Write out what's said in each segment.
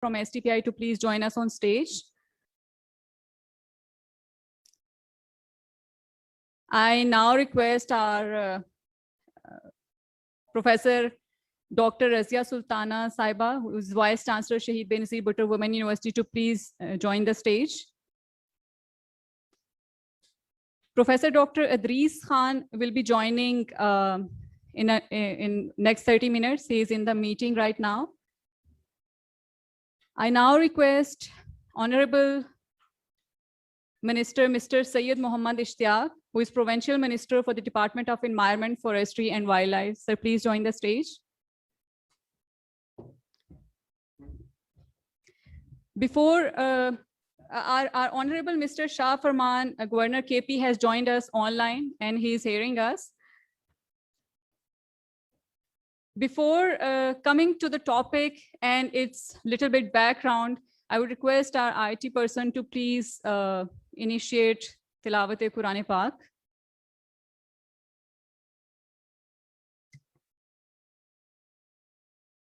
from STPI to please join us on stage. I now request our Professor Dr. Razia Sultana Saiba, who is Vice Chancellor Shahid Benazir Bhutto Women University, to please join the stage. Professor Dr. Adrees Khan will be joining in next 30 minutes. He is in the meeting right now. I now request Honorable Minister Mr. Syed Muhammad Ishtiaq, who is Provincial Minister for the Department of Environment, Forestry and Wildlife. Sir, please join the stage. Before our Honorable Mr. Shah Farman, Governor KP, has joined us online and he is hearing us. Before coming to the topic and its little bit background, I would request our IT person to please initiate Tilawat-e-Quran Pak.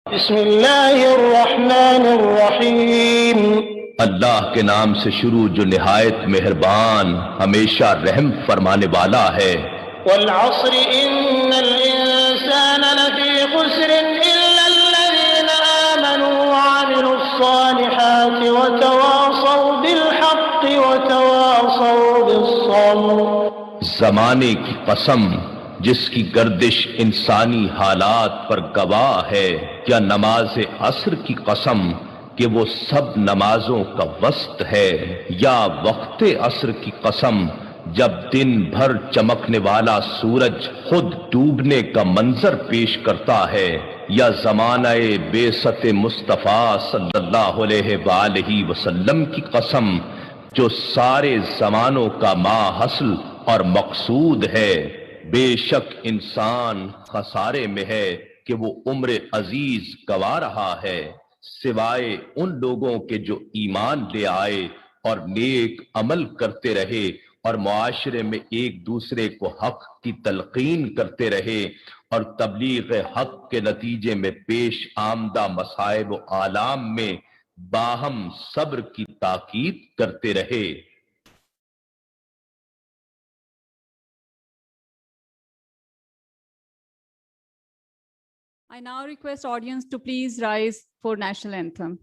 बिस्मिल्लाहिर्रहमानिर्रहीम। अल्लाह के नाम से शुरू जो निहायत मेहरबान हमेशा रहम फरमाने वाला है। वल अस्र इन्नल इंसान लफी खुस्र इल्ला अल्लज़ीना आमनू व अमिलुस सालिहाति व तवासौ बिल हक़्क़ि व तवासौ बिस सब्र। ज़माने की कसम जिसकी गर्दिश इंसानी हालात पर गवाह है, क्या नमाज असर की कसम कि वो सब नमाजों का वस्त है, या वक्त असर की कसम जब दिन भर चमकने वाला सूरज खुद डूबने का मंजर पेश करता है, या ज़माना-ए बेसत मुस्तफ़ा सल्लल्लाहु अलैहि वसल्लम की कसम जो सारे ज़मानों का माहसल और मकसूद है। बेशक इंसान खसारे में है कि वो उम्र अजीज गवा रहा है, सिवाय उन लोगों के जो ईमान ले आए और नेक अमल करते रहे और मुआशरे में एक दूसरे को हक की तलकीन करते रहे और तबलीग हक के नतीजे में पेश आमदा मसाइब व आलाम में बाहम सब्र की ताकीद करते रहे। I now request audience to please rise for national anthem.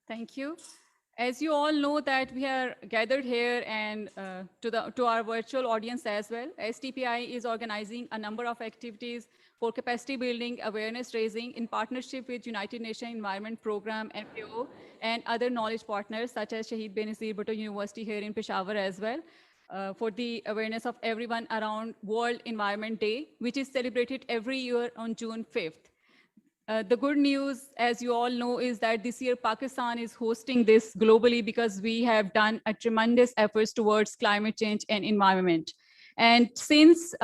Thank you. As you all know that we are gathered here and to our virtual audience as well, STPI is organizing a number of activities for capacity building, awareness raising in partnership with United Nations Environment Program, FAO, and other knowledge partners such as Shahid Benazir Bhutto University here in Peshawar as well, for the awareness of everyone around World Environment Day, which is celebrated every year on June 5th. The good news, as you all know, is that this year Pakistan is hosting this globally because we have done a tremendous efforts towards climate change and environment. And since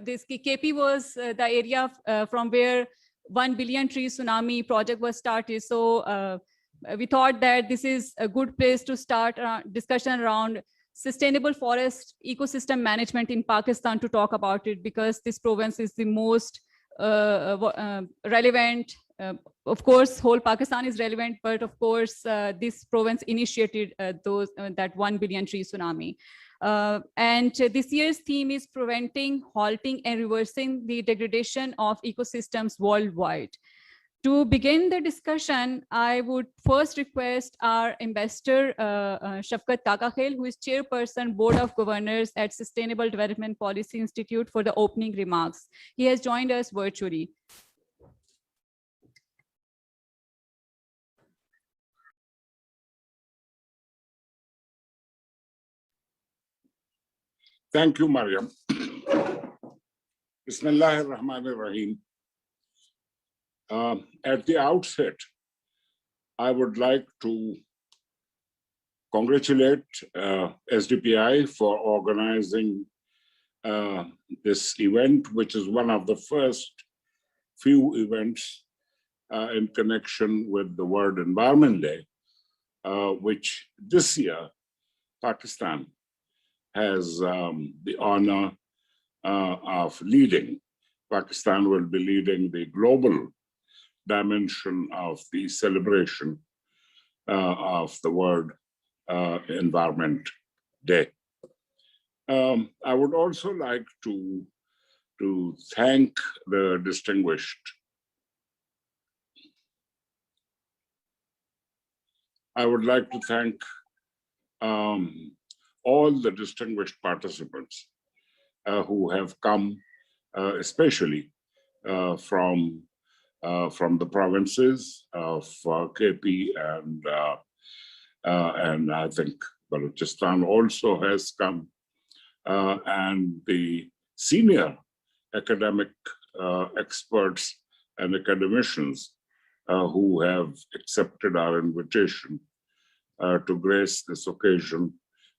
this KP was the area from where 1 billion tree tsunami project was started, so we thought that this is a good place to start a discussion around sustainable forest ecosystem management in Pakistan to talk about it, because this province is the most relevant. Of course, whole Pakistan is relevant, but of course, this province initiated that 1 billion tree tsunami. And this year's theme is preventing, halting, and reversing the degradation of ecosystems worldwide. To begin the discussion, I would first request our ambassador, Shafkat Kakakhel, who is chairperson, Board of Governors at Sustainable Development Policy Institute, for the opening remarks. He has joined us virtually. Thank you, Mariam. Bismillahir Rahmanir Rahim. At the outset, I would like to congratulate SDPI for organizing this event, which is one of the first few events in connection with the World Environment Day, which this year Pakistan has the honor of leading. Pakistan will be leading the global dimension of the celebration of the World Environment Day. I would also like to thank the distinguished all the distinguished participants who have come, especially from the provinces of KP and I think Balochistan also has come, and the senior academic experts and academicians who have accepted our invitation to grace this occasion,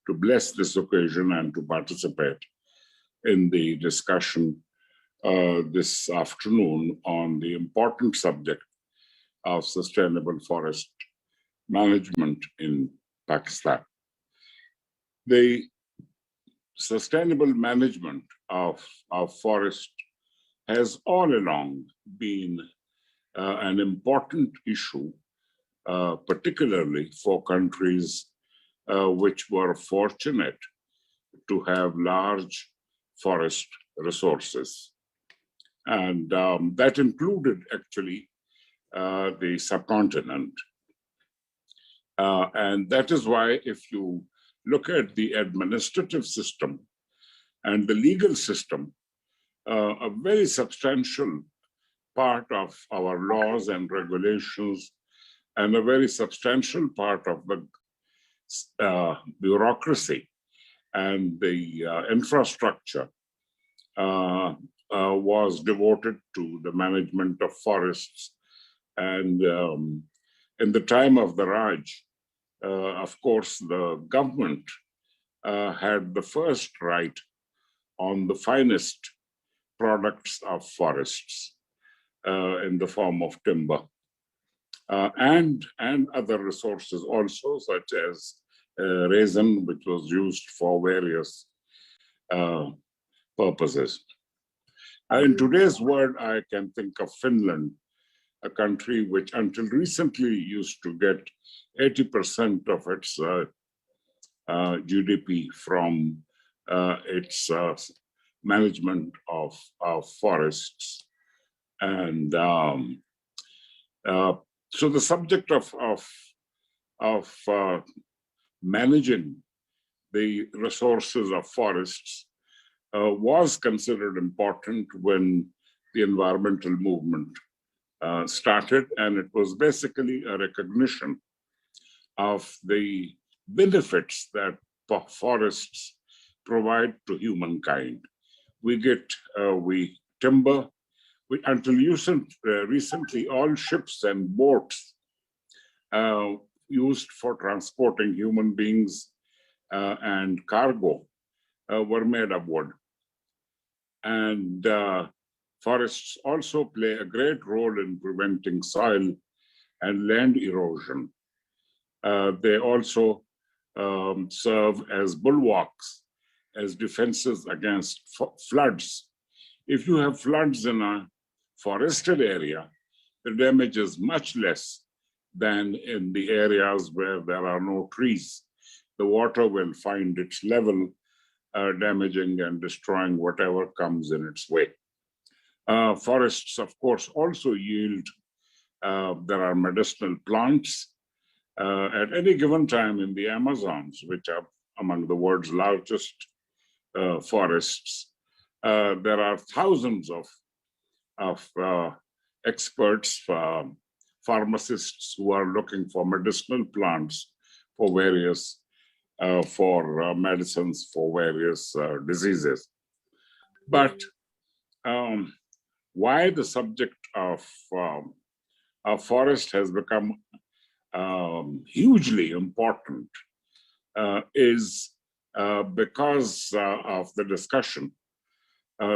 to bless this occasion, and to participate in the discussion this afternoon on the important subject of sustainable forest management in Pakistan. The sustainable management of forest has all along been an important issue, particularly for countries which were fortunate to have large forest resources. And that included actually the subcontinent. And that is why if you look at the administrative system and the legal system, a very substantial part of our laws and regulations and a very substantial part of the bureaucracy and the infrastructure was devoted to the management of forests. And in the time of the Raj, of course, the government had the first right on the finest products of forests in the form of timber and other resources also, such as resin, which was used for various purposes. In today's world, I can think of Finland, a country which until recently used to get 80% of its GDP from its management of forests. And so the subject of managing the resources of forests was considered important when the environmental movement started, and it was basically a recognition of the benefits that forests provide to humankind. We get timber. Until recently, all ships and boats used for transporting human beings and cargo were made of wood. And forests also play a great role in preventing soil and land erosion. They also serve as bulwarks, as defenses against floods. If you have floods in a forested area, the damage is much less than in the areas where there are no trees. The water will find its level, damaging and destroying whatever comes in its way. Forests, of course, also yield, there are medicinal plants. At any given time in the Amazons, which are among the world's largest forests, there are thousands of experts, pharmacists who are looking for medicinal plants for various, medicines for various diseases. But why the subject of forest has become hugely important is because of the discussion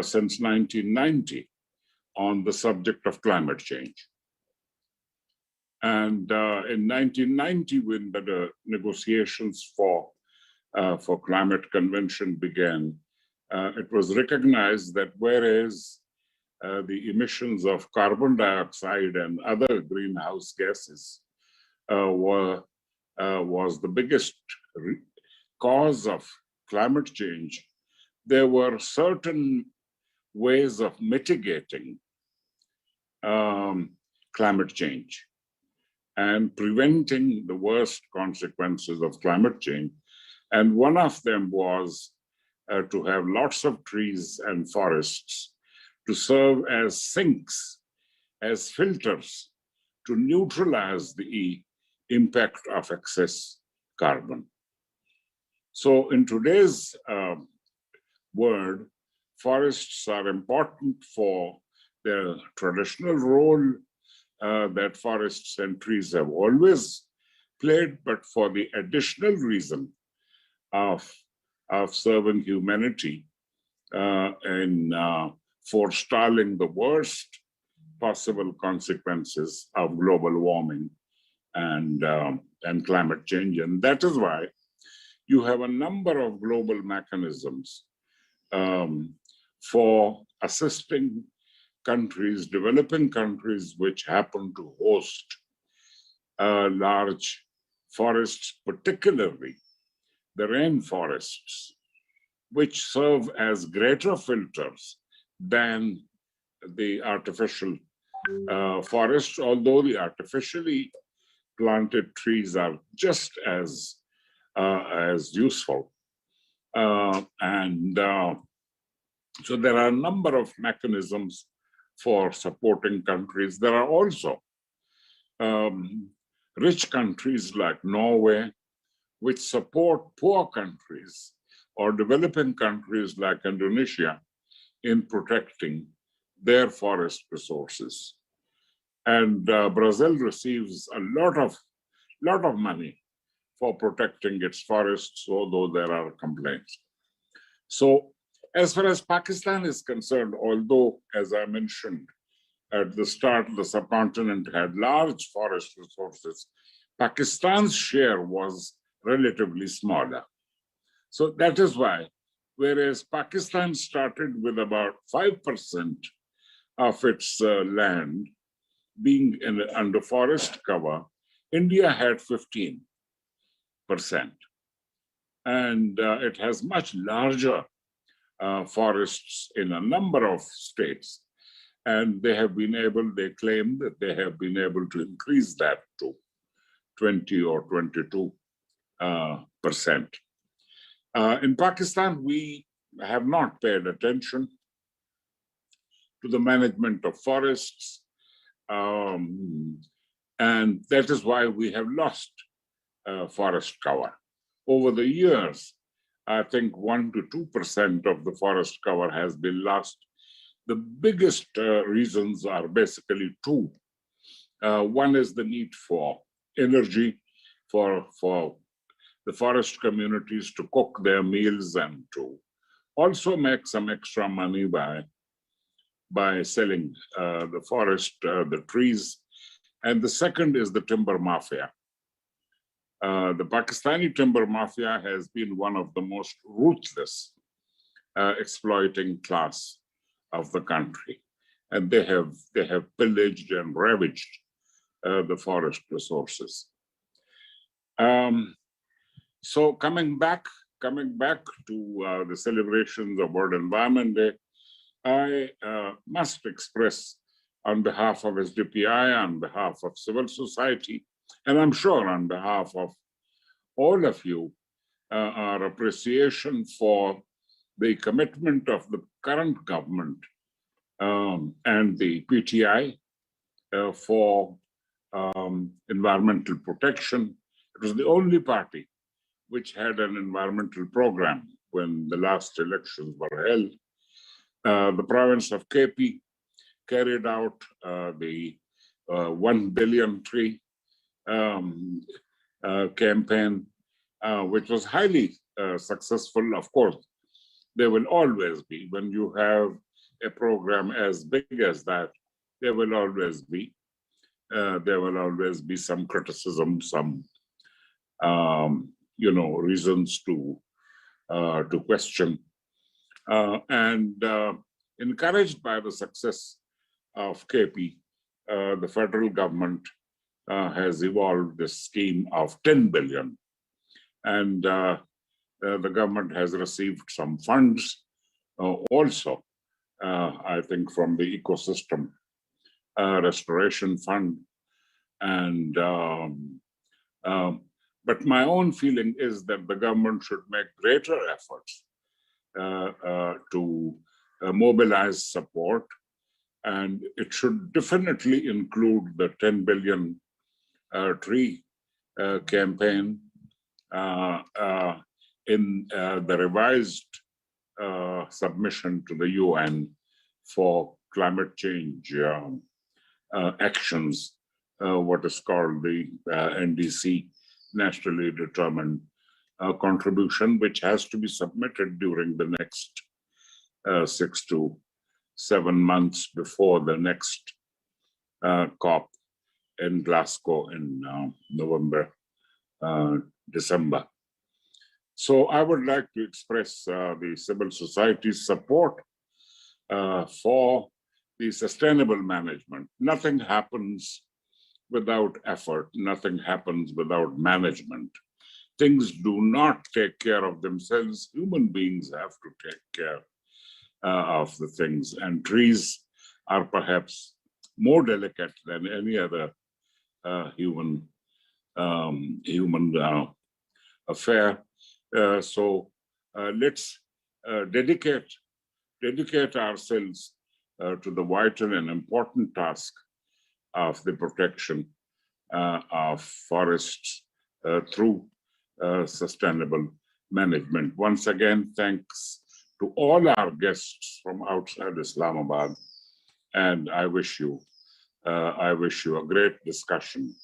since 1990 on the subject of climate change. And in 1990, when the negotiations for climate convention began, it was recognized that whereas the emissions of carbon dioxide and other greenhouse gases was the biggest cause of climate change, there were certain ways of mitigating climate change and preventing the worst consequences of climate change. And one of them was to have lots of trees and forests to serve as sinks, as filters to neutralize the impact of excess carbon. So in today's world, forests are important for their traditional role that forests and trees have always played, but for the additional reason of serving humanity in forestalling the worst possible consequences of global warming and climate change. And that is why you have a number of global mechanisms for assisting countries, developing countries, which happen to host large forests, particularly the rainforests, which serve as greater filters than the artificial forests, although the artificially planted trees are just as useful. So there are a number of mechanisms for supporting countries. There are also rich countries like Norway, which support poor countries or developing countries like Indonesia in protecting their forest resources. And Brazil receives a lot of money for protecting its forests, although there are complaints. So as far as Pakistan is concerned, although, as I mentioned at the start, the subcontinent had large forest resources, Pakistan's share was relatively smaller. So that is why, whereas Pakistan started with about 5% of its land being under forest cover, India had 15%. And it has much larger forests in a number of states. And they claim that they have been able to increase that to 20 or 22%. In Pakistan, we have not paid attention to the management of forests. And that is why we have lost forest cover. Over the years, I think 1 to 2% of the forest cover has been lost. The biggest reasons are basically two. One is the need for energy for the forest communities to cook their meals and to also make some extra money by selling the forest, the trees. And the second is the timber mafia. The Pakistani timber mafia has been one of the most ruthless exploiting class of the country. and they have pillaged and ravaged the forest resources. So coming back to the celebrations of World Environment Day, I must express on behalf of SDPI, on behalf of civil society, and I'm sure on behalf of all of you, our appreciation for the commitment of the current government and the PTI for environmental protection. It was the only party which had an environmental program when the last elections were held. The province of KP carried out the 1 billion tree campaign, which was highly successful. Of course, there will always be, when you have a program as big as that, there will always be some criticism, some reasons to question. And encouraged by the success of KP, the federal government has evolved this scheme of 10 billion. And the government has received some funds also, I think, from the Ecosystem Restoration Fund. And but my own feeling is that the government should make greater efforts to mobilize support, and it should definitely include the 10 billion tree campaign in the revised submission to the UN for climate change actions, what is called the NDC, Nationally Determined Contribution, which has to be submitted during the next 6 to 7 months before the next COP in Glasgow in November, December. So I would like to express the civil society's support for the sustainable management. Nothing happens without effort. Nothing happens without management. Things do not take care of themselves. Human beings have to take care of the things, and trees are perhaps more delicate than any other human affair. So let's dedicate ourselves to the vital and important task of the protection of forests through sustainable management. Once again, thanks to all our guests from outside Islamabad, and I wish you a great discussion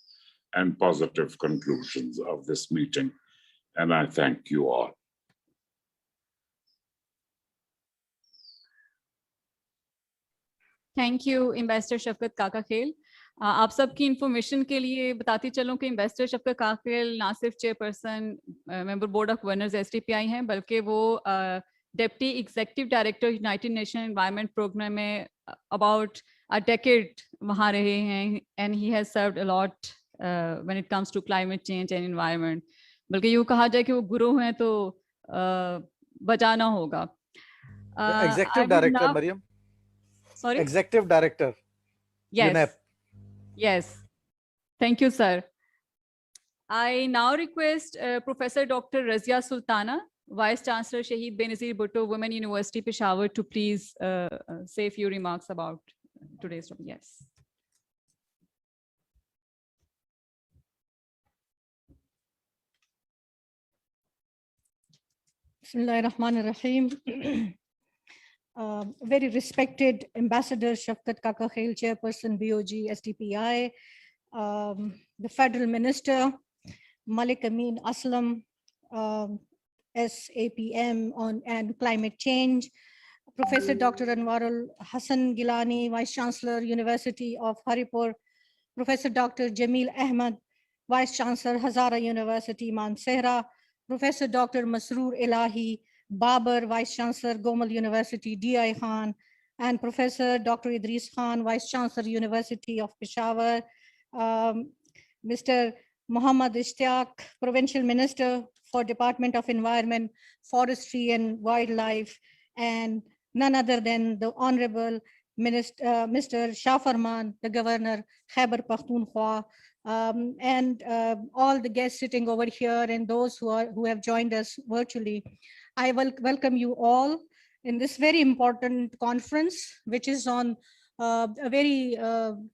and positive conclusions of this meeting, and I thank you all. Thank you investor Shafqat Kakakhel. आप सबकी information के लिए बताती चलूं कि investor Shafqat Kakakhel ना सिर्फ chairperson member board of governors STPI हैं, बल्कि वो deputy executive director United Nation environment programme में अबाउट अ डेकेड वहाँ रहे हैं, and he has served a lot when it comes to climate change and environment. बल्कि यूँ कहा जाए कि वो गुरु हैं तो बजाना होगा। Executive director Maryam, Sorry? Executive Director. Yes. UNEP. Yes. Thank you, sir. I now request Professor Dr. Razia Sultana, Vice Chancellor Shahid Benazir Bhutto Women University, Peshawar, to please say a few remarks about today's topic. Yes. Bismillahirrahmanirrahim. Very respected Ambassador Shafkat Kaakakhel, Chairperson BOG SDPI, the Federal Minister Malik Amin Aslam, SAPM and Climate Change, Professor Dr. Anwarul Hassan Gilani, Vice Chancellor, University of Haripur, Professor Dr. Jamil Ahmed, Vice Chancellor, Hazara University, Mansehra, Professor Dr. Masroor Elahi Babar, Vice Chancellor, Gomal University, DI Khan, and Professor Dr. Idris Khan, Vice Chancellor, University of Peshawar, Mr. Muhammad Ishtiaq, Provincial Minister for Department of Environment, Forestry and Wildlife, and none other than the Honorable Minister, Mr. Shah Farman, the Governor, Khyber Pakhtunkhwa, and all the guests sitting over here and those who have joined us virtually. I will welcome you all in this very important conference, which is on a very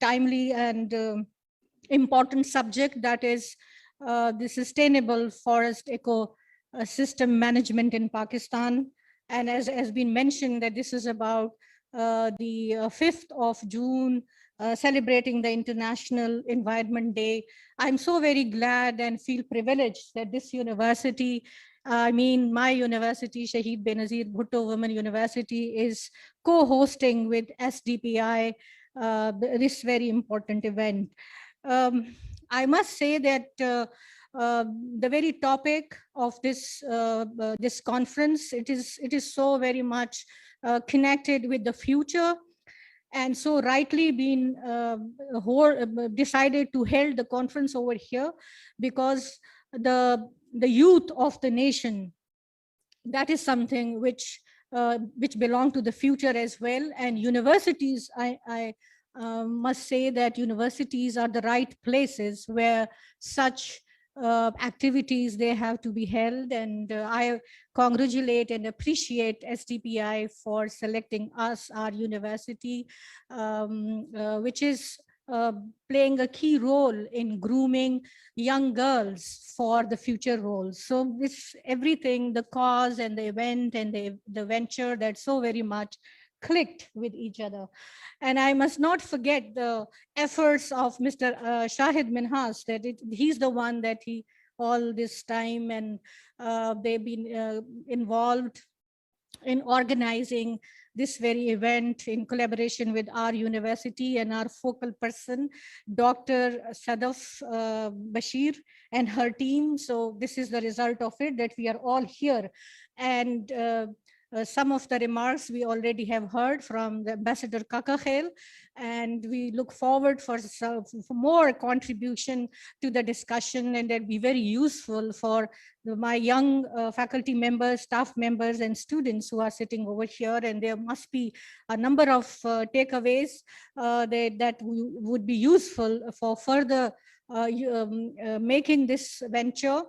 timely and important subject, that is the sustainable forest ecosystem management in Pakistan. And as has been mentioned, that this is about the 5th of June, celebrating the International Environment Day. I'm so very glad and feel privileged that this university, I mean, my university, Shahid Benazir Bhutto Women University, is co-hosting with SDPI this very important event. I must say that the very topic of this this conference, it is so very much connected with the future, and so rightly been decided to hold the conference over here, because the youth of the nation, that is something which belong to the future as well. And universities, I must say that universities are the right places where such activities they have to be held. And I congratulate and appreciate SDPI for selecting us, our university, which is playing a key role in grooming young girls for the future roles. So this everything, the cause and the event and the venture, that so very much clicked with each other. And I must not forget the efforts of Mr. Shahid Minhas, that he's the one that he all this time, and they've been involved in organizing this very event in collaboration with our university and our focal person, Dr. Sadaf Bashir and her team. So this is the result of it, that we are all here. And some of the remarks we already have heard from the Ambassador Kaka Khail, and we look forward for more contribution to the discussion, and that'll be very useful for my young faculty members, staff members, and students who are sitting over here. And there must be a number of takeaways that would be useful for further making this venture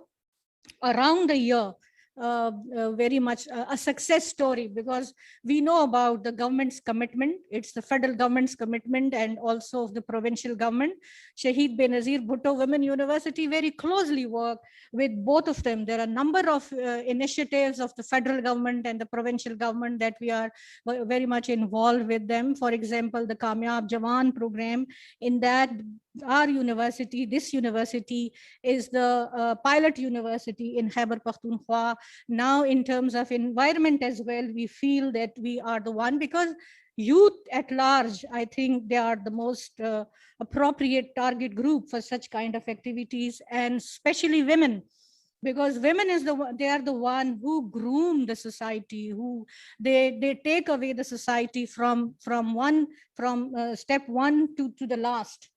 around the year very much a success story, because we know about the government's commitment. It's the federal government's commitment and also the provincial government. Shahid Benazir Bhutto Women University very closely work with both of them. There are a number of initiatives of the federal government and the provincial government that we are very much involved with them. For example, the Kamyab Jawan program, in that our university, this university, is the pilot university in Khyber Pakhtunkhwa. Now, in terms of environment as well, we feel that we are the one, because youth at large, I think they are the most appropriate target group for such kind of activities, and especially women, because women they are the one who groom the society, who they take away the society from step one to the last.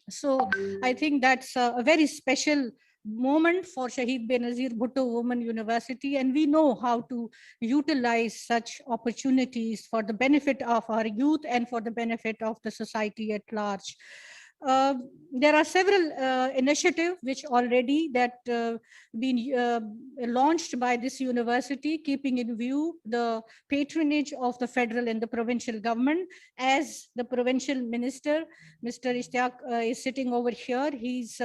So I think that's a very special moment for Shahid Benazir Bhutto Women University, and we know how to utilize such opportunities for the benefit of our youth and for the benefit of the society at large. There are several initiatives which already that been launched by this university, keeping in view the patronage of the federal and the provincial government. As the provincial minister, Mr. Ishtiaq, is sitting over here, he's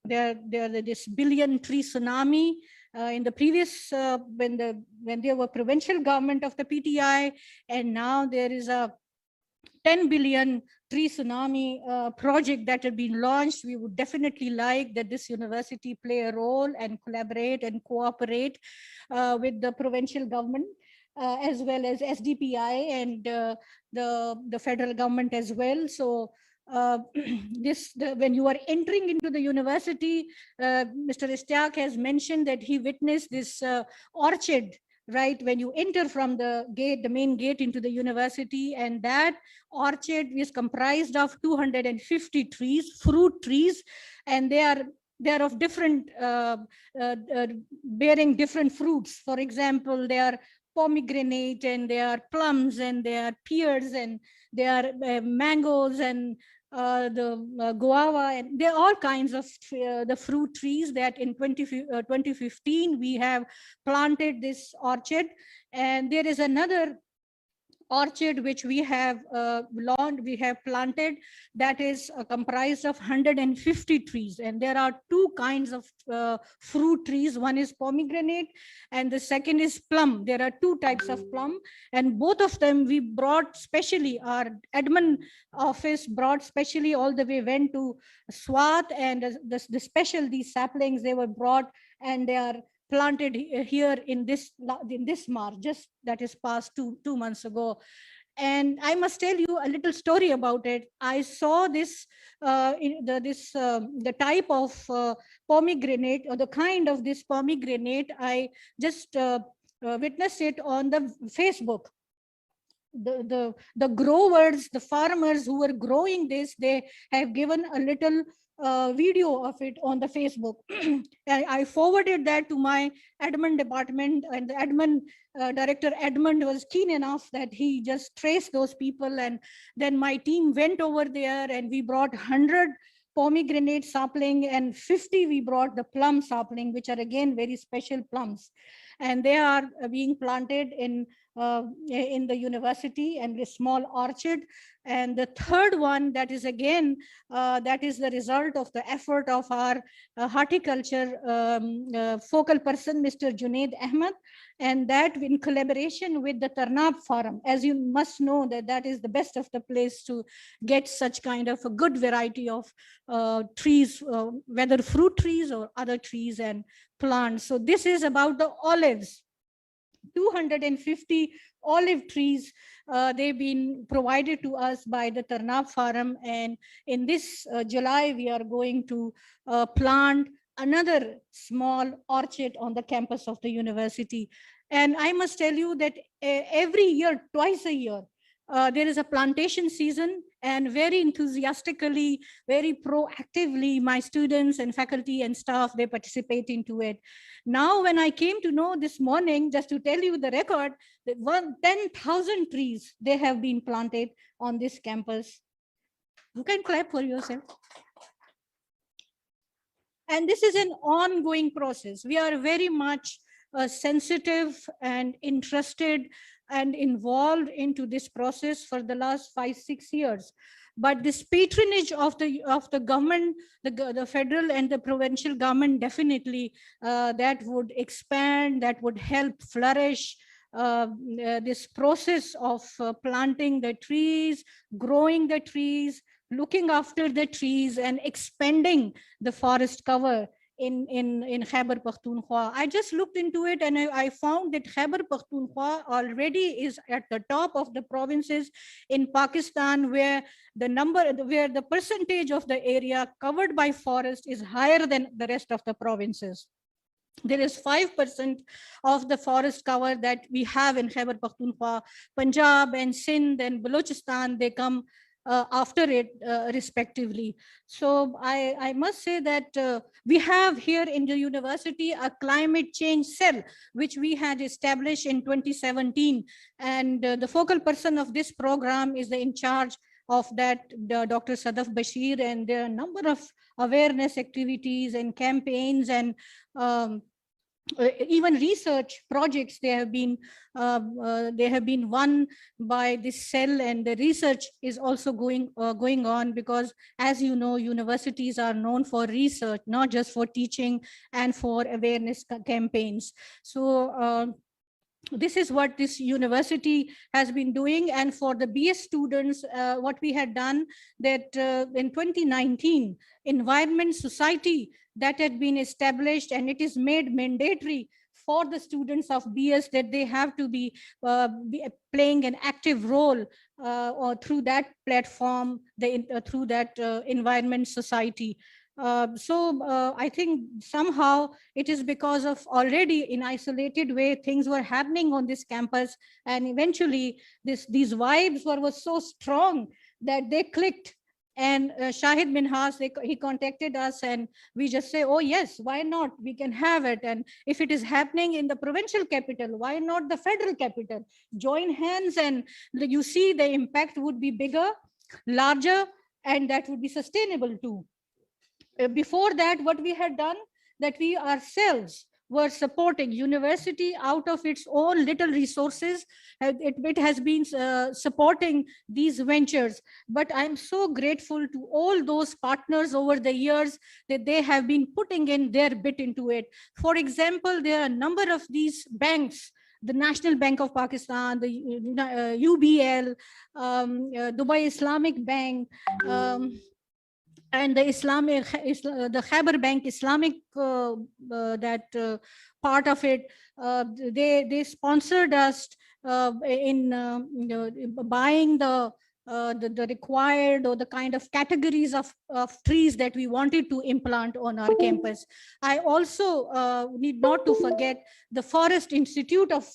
this billion tree tsunami in the previous when there were provincial government of the PTI, and now there is a 10 billion tree tsunami project that had been launched. We would definitely like that this university play a role and collaborate and cooperate with the provincial government as well as SDPI and the federal government as well. So when you are entering into the university, Mr. Ishtiaq has mentioned that he witnessed this orchid right when you enter from the gate, the main gate into the university. And that orchard is comprised of 250 trees, fruit trees, and they are of different bearing different fruits. For example, they are pomegranate, and they are plums, and they are pears, and they are mangoes, and the guava, and there are all kinds of the fruit trees that in 2015 we have planted this orchard. And there is another orchard which we have planted, that is comprised of 150 trees, and there are two kinds of fruit trees. One is pomegranate and the second is plum. There are two types of plum, and both of them we brought specially, our admin office brought specially, all the way went to Swat, and these saplings, they were brought and they are planted here in this march, just that is past two months ago. And I must tell you a little story about it. I saw this the type of pomegranate, or the kind of this pomegranate. I just witnessed it on the Facebook. The growers, the farmers who were growing this, they have given a little video of it on the Facebook. I forwarded that to my admin department, and the admin director Edmund was keen enough that he just traced those people, and then my team went over there and we brought 100 pomegranate sapling and 50 we brought the plum sapling, which are again very special plums, and they are being planted in the university and a small orchard. And the third one, that is again that is the result of the effort of our horticulture focal person, Mr. Junaid Ahmed, and that in collaboration with the Tarnab Farm. As you must know, that is the best of the place to get such kind of a good variety of trees, whether fruit trees or other trees and plants. So this is about the olives. 250 olive trees, they've been provided to us by the Tarnab Farm, and in this July we are going to plant another small orchard on the campus of the university. And I must tell you that every year, twice a year, there is a plantation season, and very enthusiastically, very proactively, my students and faculty and staff, they participate into it. Now, when I came to know this morning, just to tell you the record, that 10,000 trees, they have been planted on this campus. You can clap for yourself. And this is an ongoing process. We are very much sensitive and interested and involved into this process for the last 5-6 years. But this patronage of the government, the federal and the provincial government, definitely that would expand, that would help flourish this process of planting the trees, growing the trees, looking after the trees, and expanding the forest cover in Khyber Pakhtunkhwa. I just looked into it, and I found that Khyber Pakhtunkhwa already is at the top of the provinces in Pakistan, where the percentage of the area covered by forest is higher than the rest of the provinces. There is 5% of the forest cover that we have in Khyber Pakhtunkhwa. Punjab and Sindh and Balochistan, they come after it respectively. So I must say that we have here in the university a climate change cell, which we had established in 2017. And the focal person of this program is in charge of that, Dr. Sadaf Bashir, and there are a number of awareness activities and campaigns and even research projects. They have been won by this cell, and the research is also going on, because as you know, universities are known for research, not just for teaching and for awareness campaigns. So this is what this university has been doing. And for the BS students, what we had done, that in 2019, Environment Society that had been established, and it is made mandatory for the students of BS that they have to be playing an active role or through that platform, through that Environment Society. I think somehow it is because of already in isolated way things were happening on this campus, and eventually these vibes were so strong that they clicked. And Shahid Minhas, he contacted us, and we just say, oh yes, why not? We can have it. And if it is happening in the provincial capital, why not the federal capital? Join hands, and you see the impact would be bigger, larger, and that would be sustainable too. Before that, what we had done, that we ourselves were supporting university out of its own little resources. It has been supporting these ventures. But I'm so grateful to all those partners over the years that they have been putting in their bit into it. For example, there are a number of these banks, the National Bank of Pakistan, the UBL, Dubai Islamic Bank, and the the Khyber Bank Islamic, part of it, they sponsored us in buying the required or the kind of categories of trees that we wanted to implant on our campus. I also need not to forget the Forest Institute of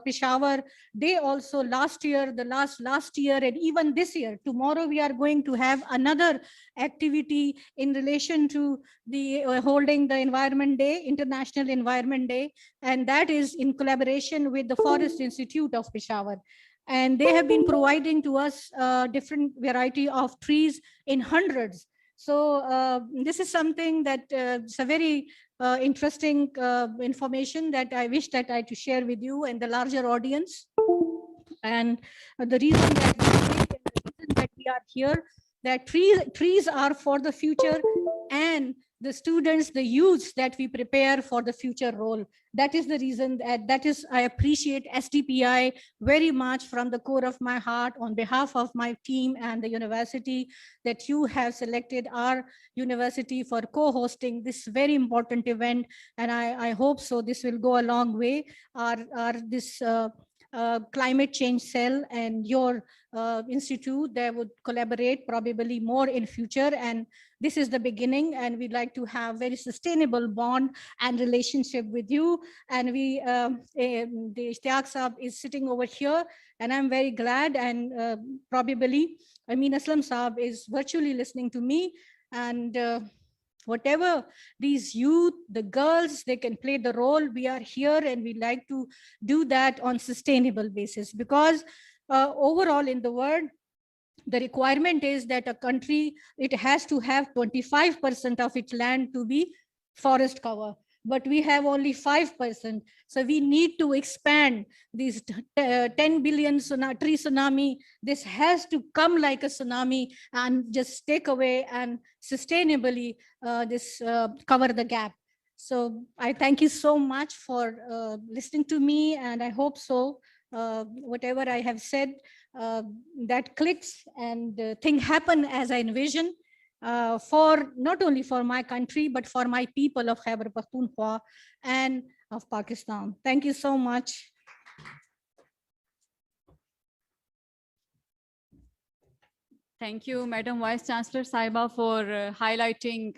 Peshawar. They also last year, last year, and even this year, tomorrow we are going to have another activity in relation to the holding the Environment Day, International Environment Day, and that is in collaboration with the Forest Institute of Peshawar. And they have been providing to us different variety of trees in hundreds. So this is something that it's a very interesting information that I wish that I to share with you and the larger audience. And the reason that we are here, that trees are for the future, and the students, the youths that we prepare for the future role. That is the reason I appreciate STPI very much from the core of my heart on behalf of my team and the university, that you have selected our university for co-hosting this very important event. And I hope so this will go a long way. This climate change cell and your institute, they would collaborate probably more in future, and this is the beginning, and we'd like to have very sustainable bond and relationship with you. And the Ishtiaq Saab is sitting over here, and I'm very glad, and probably Amin Aslam Saab is virtually listening to me, and whatever these youth, the girls, they can play the role. We are here and we like to do that on sustainable basis, because overall in the world, the requirement is that a country, it has to have 25% of its land to be forest cover, but we have only 5%. So we need to expand these 10 billion tree tsunami. This has to come like a tsunami and just take away and sustainably cover the gap. So I thank you so much for listening to me, and I hope so whatever I have said, that clicks and things happen as I envision, for not only for my country, but for my people of Khyber Pakhtunkhwa and of Pakistan. Thank you so much. Thank you, Madam Vice Chancellor Saiba, for highlighting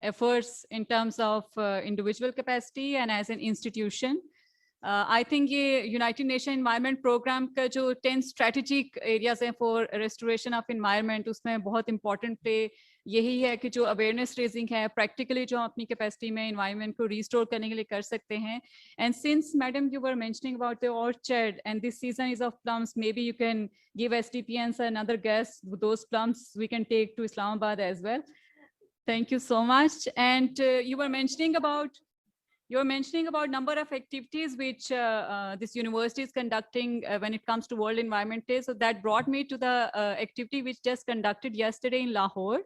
efforts in terms of individual capacity and as an institution. I think ये United Nations Environment Program का जो 10 strategic areas हैं for restoration of environment, उसमें बहुत important play यही है कि जो awareness raising है, practically जो हम अपनी capacity में environment को restore करने के लिए कर सकते हैं. And since Madam you were mentioning about the orchard and this season is of plums, maybe you can give SDPNs another guess. Those plums we can take to Islamabad as well. Thank you so much. And you were mentioning about number of activities which this university is conducting when it comes to World Environment Day. So that brought me to the activity which just conducted yesterday in Lahore.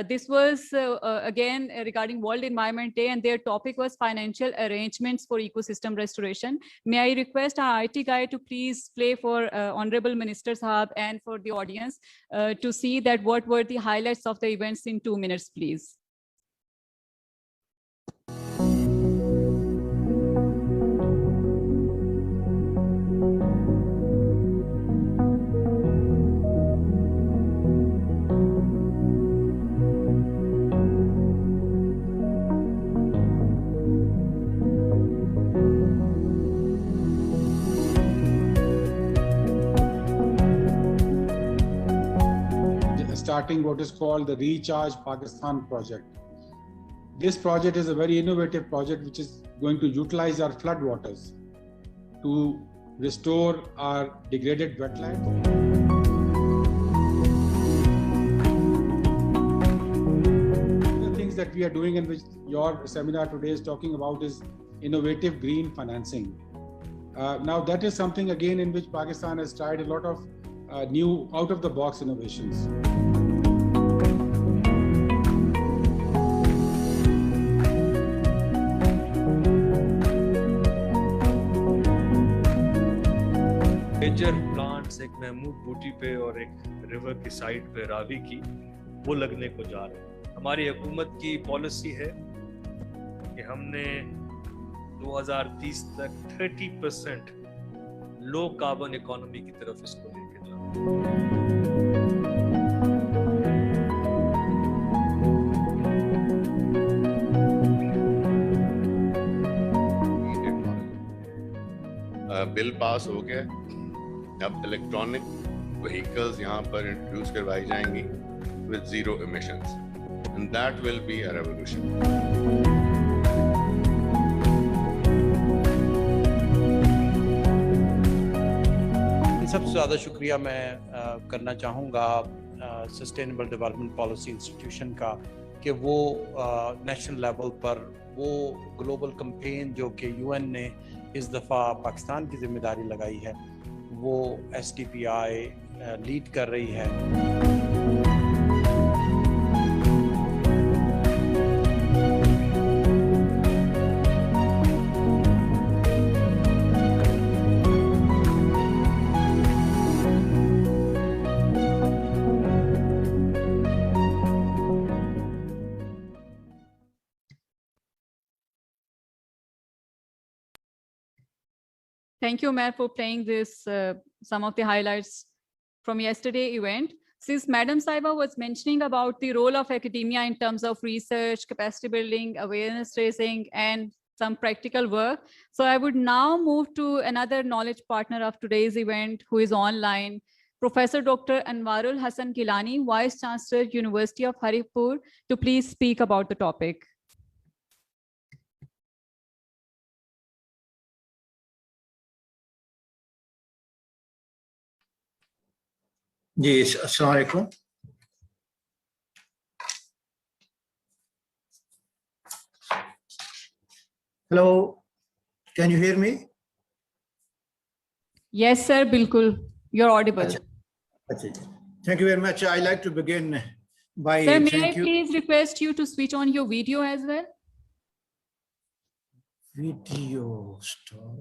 This was again regarding World Environment Day, and their topic was financial arrangements for ecosystem restoration. May I request our IT guy to please play for Honorable Minister Sahab and for the audience to see that what were the highlights of the events in 2 minutes, please. starting what is called the Recharge Pakistan project. This project is a very innovative project which is going to utilize our flood waters to restore our degraded wetlands. The things that we are doing and which your seminar today is talking about is innovative green financing. Now that is something again in which Pakistan has tried a lot of new out-of-the-box innovations. Major plants एक महमूद बूटी पे और एक river की side पे रावी की वो लगने को जा रहे हैं। हमारी हुकूमत की पॉलिसी है कि हमने 2030 तक 30% लो कार्बन इकोनॉमी की तरफ इसको लेके जाना। बिल पास हो गया, अब इलेक्ट्रॉनिक व्हीकल्स यहाँ पर इंट्रोड्यूस करवाई जाएंगी with zero emissions, and that will be a revolution. सबसे ज़्यादा शुक्रिया मैं करना चाहूँगा सस्टेनेबल डेवलपमेंट पॉलिसी इंस्टीट्यूशन का कि वो नेशनल लेवल पर वो ग्लोबल कैंपेन जो कि यूएन ने इस दफ़ा पाकिस्तान की जिम्मेदारी लगाई है वो STPI लीड कर रही है। Thank you, Mayor, for playing this, some of the highlights from yesterday event. Since Madam Saiba was mentioning about the role of academia in terms of research, capacity building, awareness raising, and some practical work. So I would now move to another knowledge partner of today's event who is online, Professor Dr. Anwarul Hasan Gilani, Vice Chancellor, University of Haripur, to please speak about the topic. Yes, assalamu alaikum. Hello, can you hear me? Yes, sir, bilkul. You're audible. Thank you very much. I'd like to begin by sir, may I please request you to switch on your video as well? Video stop.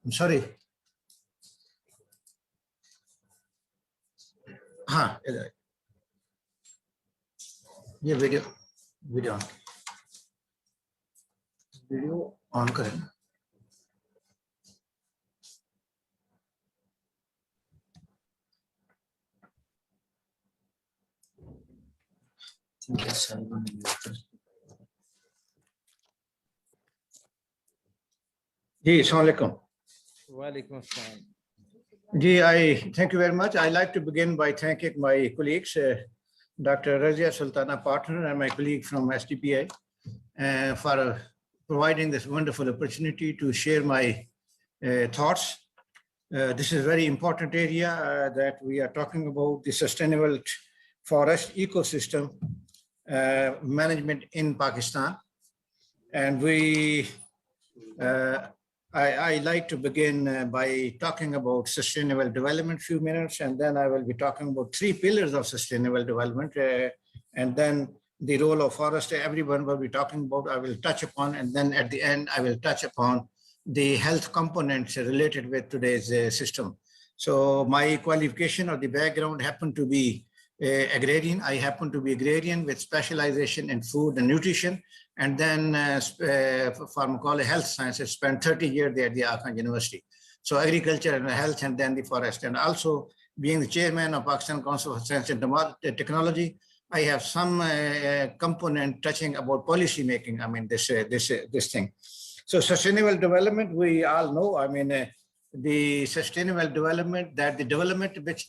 I'm sorry. हाँ, ये video on करें। जी, अस्सलाम वालेकुम। वालेकुम अस्सलाम। I thank you very much. I'd like to begin by thanking my colleagues, Dr. Razia Sultana, partner, and my colleague from STPI, for providing this wonderful opportunity to share my thoughts. This is a very important area that we are talking about, the sustainable forest ecosystem management in Pakistan. And I like to begin by talking about sustainable development few minutes, and then I will be talking about 3 pillars of sustainable development, and then the role of forest. Everyone will be talking about, I will touch upon, and then at the end I will touch upon the health components related with today's system. So my qualification or the background happened to be agrarian. I happen to be agrarian with specialization in food and nutrition, and then pharmacology, health sciences, spent 30 years there at the Arkan University. So agriculture and health, and then the forest. And also being the chairman of Pakistan Council of Science and Technology, I have some component touching about policy making. I mean, this thing. So sustainable development, we all know, I mean, the sustainable development, that the development which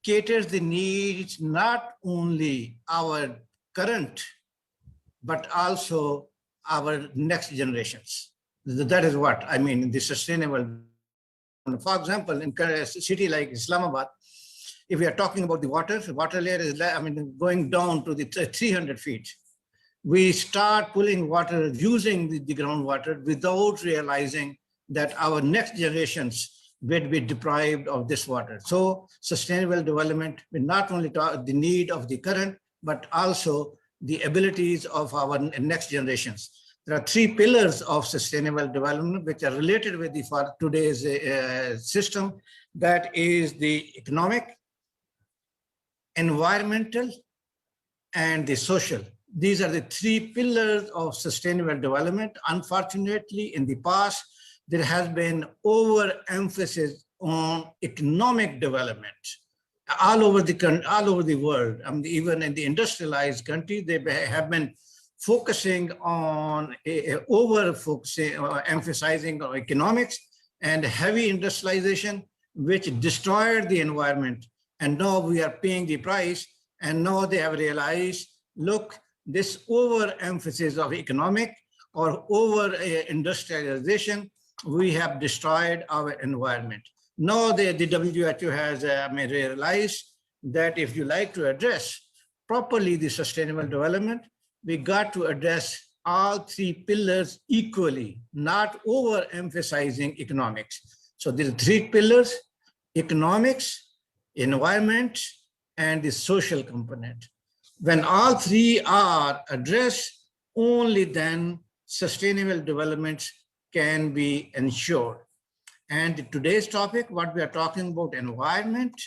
caters the needs, not only our current, but also our next generations. That is what I mean, the sustainable. For example, in a city like Islamabad, if we are talking about the water layer is, I mean, going down to the 300 feet. We start pulling water using the groundwater without realizing that our next generations will be deprived of this water. So sustainable development will not only talk the need of the current, but also the abilities of our next generations. There are three pillars of sustainable development which are related with the for today's system. That is the economic, environmental, and the social. These are the three pillars of sustainable development. Unfortunately, in the past, there has been overemphasis on economic development all over the world. I mean, even in the industrialized countries, they have been focusing on emphasizing on economics and heavy industrialization, which destroyed the environment. And now we are paying the price. And now they have realized, look, this overemphasis of economic or over industrialization, we have destroyed our environment. Now the WHO has realized that if you like to address properly the sustainable development, we got to address all three pillars equally, not overemphasizing economics. So there are three pillars: economics, environment, and the social component. When all three are addressed, only then sustainable development can be ensured. And today's topic, what we are talking about, environment,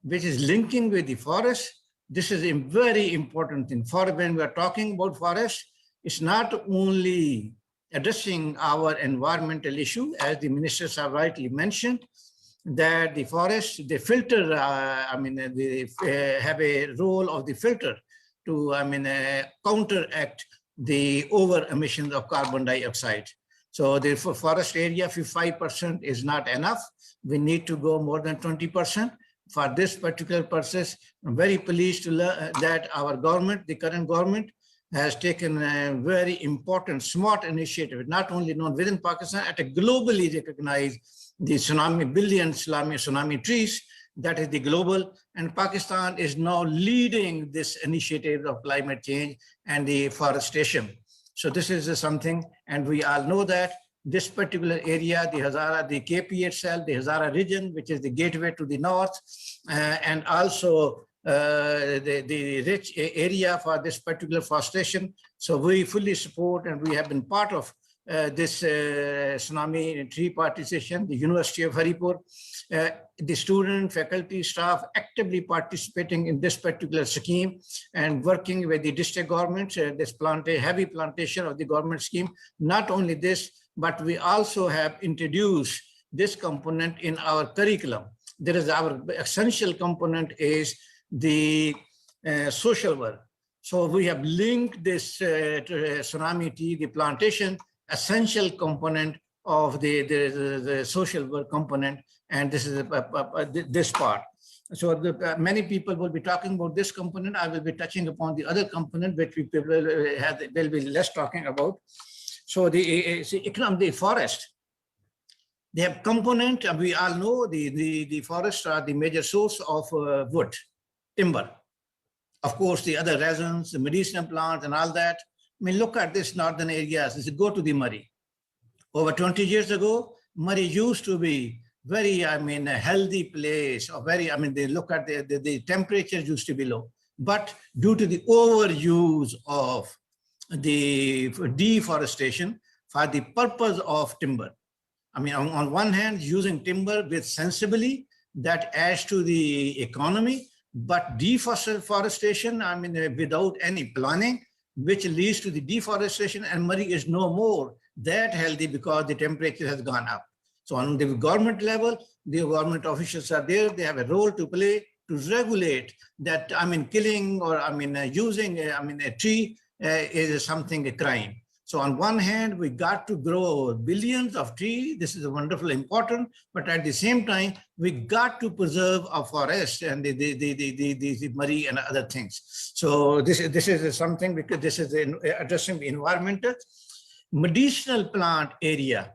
which is linking with the forest. This is a very important thing. For when we are talking about forest, it's not only addressing our environmental issue, as the ministers have rightly mentioned, that the forest, they filter, they have a role of the filter to, counteract the over emissions of carbon dioxide. So therefore, forest area, 55% is not enough. We need to go more than 20%. For this particular purpose, I'm very pleased to learn that our government, the current government, has taken a very important, smart initiative, not only known within Pakistan, at a globally recognized the billion tsunami trees, that is the global, and Pakistan is now leading this initiative of climate change and the forestation. So this is something, and we all know that this particular area, the Hazara, the KP itself, the Hazara region, which is the gateway to the north, and also the rich area for this particular forestation. So we fully support, and we have been part of this tsunami tree participation, the University of Haripur, the student, faculty, staff actively participating in this particular scheme and working with the district government, this heavy plantation of the government scheme. Not only this, but we also have introduced this component in our curriculum. There is our essential component is the social work. So we have linked this tsunami tree, the plantation, essential component of the social work component, and this is this part. So many people will be talking about this component. I will be touching upon the other component, which we will be less talking about. So the forest, they have component. We all know the forests are the major source of wood, timber. Of course, the other resins, the medicinal plants, and all that. I mean, look at this northern areas. Go to the Murray. Over 20 years ago, Murray used to be very, a healthy place, or very, they look at the temperatures used to be low. But due to the overuse of the deforestation for the purpose of timber, on one hand, using timber with sensibly, that adds to the economy, but deforestation, without any planning, which leads to the deforestation, and Murray is no more that healthy because the temperature has gone up. So on the government level, the government officials are there. They have a role to play to regulate that, killing or using a tree is something, a crime. So on one hand, we got to grow billions of trees. This is wonderful, important, but at the same time, we got to preserve our forest and the marine and other things. So this is something, because this is addressing the environmental. Medicinal plant area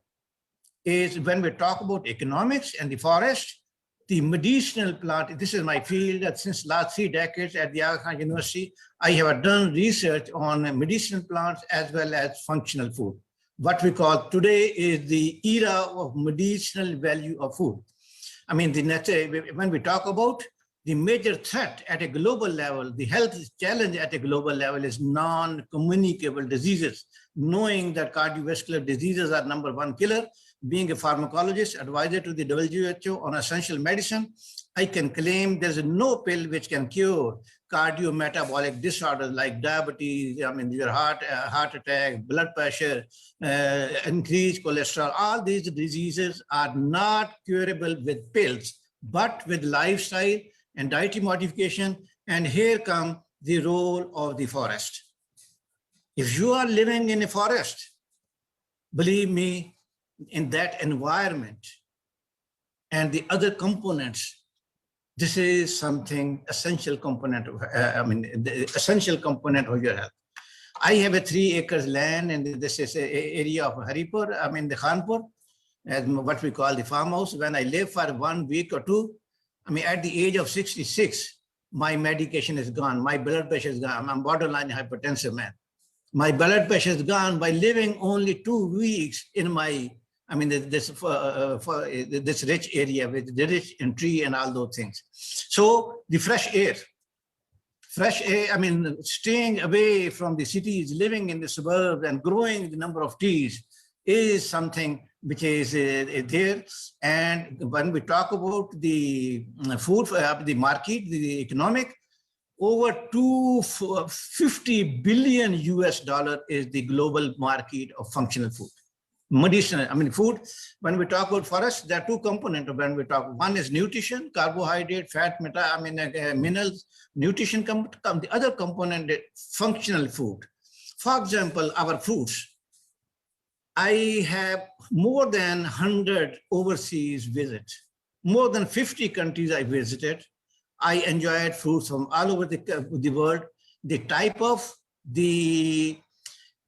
is when we talk about economics and the forest, the medicinal plant, this is my field that since last 3 decades at the Aga Khan University, I have done research on medicinal plants as well as functional food. What we call today is the era of medicinal value of food. When we talk about the major threat at a global level, the health challenge at a global level is non-communicable diseases. Knowing that cardiovascular diseases are #1 killer, being a pharmacologist, advisor to the WHO on essential medicine, I can claim there's no pill which can cure cardiometabolic disorders like diabetes, your heart attack, blood pressure, increased cholesterol. All these diseases are not curable with pills, but with lifestyle and dietary modification. And here comes the role of the forest. If you are living in a forest, believe me, in that environment and the other components, this is something essential component of, the essential component of your health. I have a 3 acres land, and this is an area of Haripur, the Khanpur, as what we call the farmhouse. When I live for 1 week or 2, at the age of 66, my medication is gone. My blood pressure is gone. I'm borderline hypertensive man. My blood pressure is gone by living only 2 weeks in my, this rich area with the rich in tree and all those things. So the fresh air, staying away from the cities, living in the suburbs and growing the number of trees is something which is there. And when we talk about the food, the market, the economic, over $250 billion is the global market of functional food. Medicinal, food. When we talk about forest, there are 2 components. When we talk, one is nutrition, carbohydrate, fat, minerals, nutrition. The other component is functional food. For example, our fruits. I have more than 100 overseas visits, more than 50 countries I visited. I enjoyed fruits from all over the world. The type of, the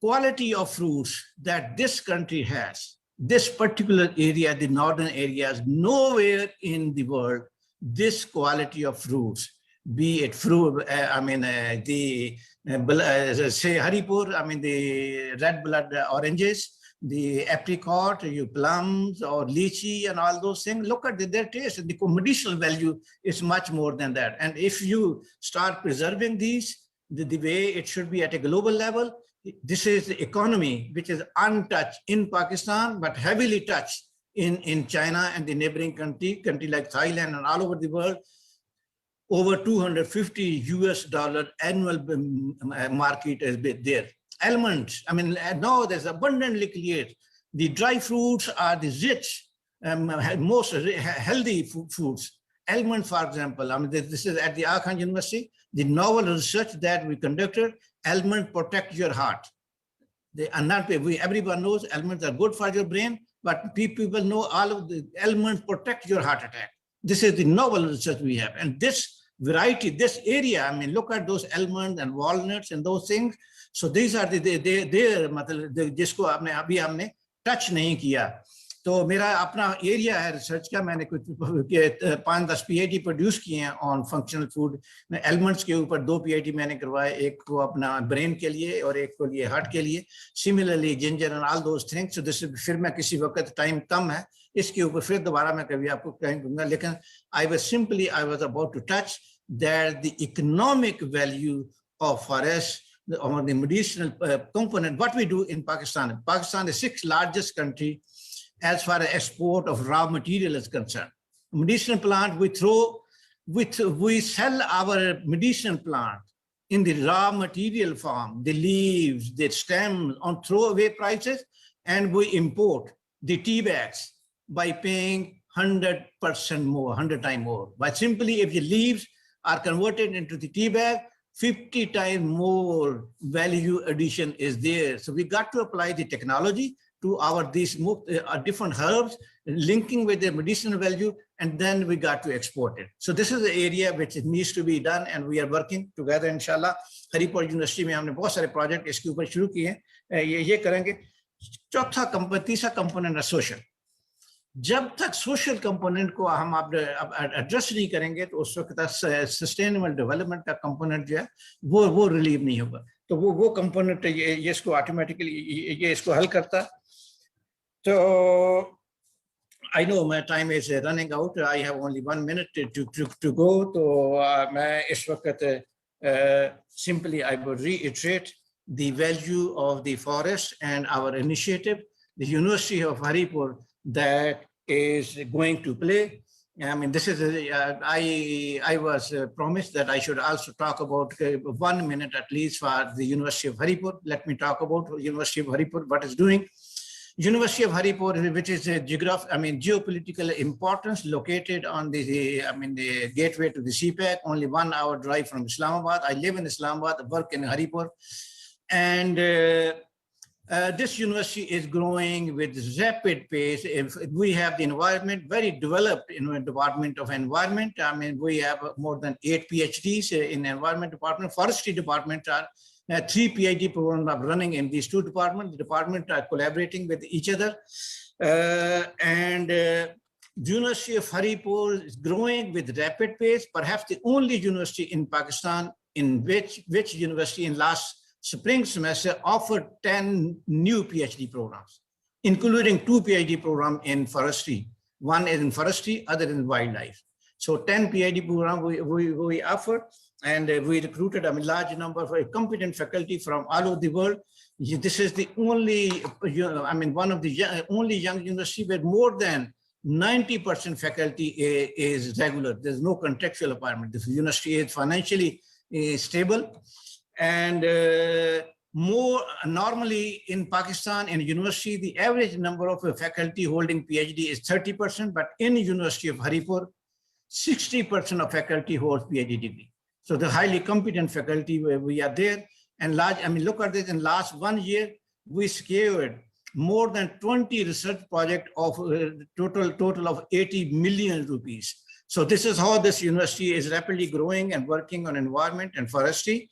quality of fruits that this country has, this particular area, the northern areas, nowhere in the world, this quality of fruits, be it fruit, say Haripur, the red blood oranges, the apricot, plums or lychee and all those things, look at their taste. The medicinal value is much more than that. And if you start preserving these, the way it should be at a global level, this is the economy which is untouched in Pakistan, but heavily touched in China and the neighboring country like Thailand and all over the world. Over $250 annual market is there. Almonds, now there's abundantly clear. The dry fruits are the rich, most healthy foods. Almonds, for example, this is at the Aga Khan University, the novel research that we conducted, almonds protect your heart. They are not, everyone knows almonds are good for your brain, but people know all of the almonds protect your heart attack. This is the novel research we have. And this variety, this area, look at those almonds and walnuts and those things. So these are जिसको आपने अभी हमने touch नहीं किया. तो मेरा अपना area है रिसर्च का. मैंने कुछ 5-10 PhD प्रोड्यूस किए हैं ऑन फंक्शनल फूड. एलिमेंट्स के ऊपर 2 PhD मैंने करवाए, एक को अपना ब्रेन के लिए और एक को लिए हार्ट के लिए. Similarly ginger and all those things. So this फिर मैं किसी वक्त, टाइम कम है, इसके ऊपर फिर दोबारा मैं कभी आपको कहीं दूंगा. लेकिन I was about to touch that the economic value of forest or the medicinal component. What we do in Pakistan. Pakistan is the 6th largest country as far as export of raw material is concerned. Medicinal plant, we sell our medicinal plant in the raw material form, the leaves, the stems on throwaway prices, and we import the tea bags. by paying 100% more, 100 times more. But simply if the leaves are converted into the tea bag, 50 times more value addition is there. So we got to apply the technology to these different herbs, linking with their medicinal value, and then we got to export it. So this is the area which needs to be done, and we are working together, inshallah. Haripur university में हमने बहुत सारे project इसके ऊपर शुरू किए हैं, ये करेंगे. तीसरा कंपोनेंट है सोशल. जब तक सोशल कंपोनेंट को हम आप एड्रेस नहीं करेंगे तो उस वक्त तक सस्टेनेबल डेवलपमेंट का कंपोनेंट जो है वो रिलीव नहीं होगा. तो वो कंपोनेंट ये इसको ऑटोमेटिकली ये इसको हल करता. तो I know my time is running out. I have only 1 minute to go. तो मैं इस वक्त simply I would reiterate the value of the forest and our initiative, the University of Haripur, that is going to play. I mean, this is I was promised that I should also talk about 1 minute at least for the University of Haripur. Let me talk about University of Haripur, what it's doing. University of Haripur, which is a geopolitical importance, located on the gateway to the CPEC, only 1 hour drive from Islamabad. I live in Islamabad, work in Haripur, and this university is growing with rapid pace. If we have the environment, very developed in the Department of Environment. I mean, we have more than 8 PhDs in Environment Department. Forestry Department are 3 PhD programs are running in these 2 departments. The departments are collaborating with each other. University of Haripur is growing with rapid pace, perhaps the only university in Pakistan in which university in last spring semester offered 10 new PhD programs, including 2 PhD programs in forestry. 1 is in forestry, other in wildlife. So 10 PhD programs we offered. And we recruited a large number of competent faculty from all over the world. This is the only, one of the only young university where more than 90% faculty is regular. There's no contractual appointment. This university is financially stable. And more normally in Pakistan, in university, the average number of faculty holding PhD is 30%, but in University of Haripur, 60% of faculty holds PhD degree. So the highly competent faculty, we are there, and look at this, in last 1 year, we secured more than 20 research projects of total of 80 million rupees. So this is how this university is rapidly growing and working on environment and forestry,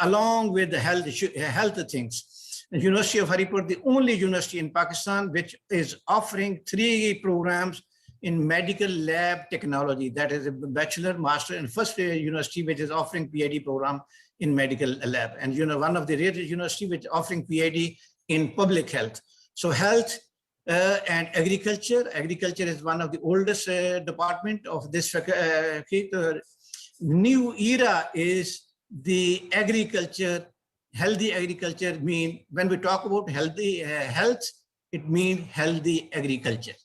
along with the health things. The University of Haripur, the only university in Pakistan which is offering 3 programs in medical lab technology, that is a bachelor, master, and first university which is offering PhD program in medical lab. And one of the rare university which is offering PhD in public health. So health and agriculture. Agriculture is one of the oldest department of this new era is the agriculture. Healthy agriculture mean, when we talk about healthy health, it means healthy agriculture.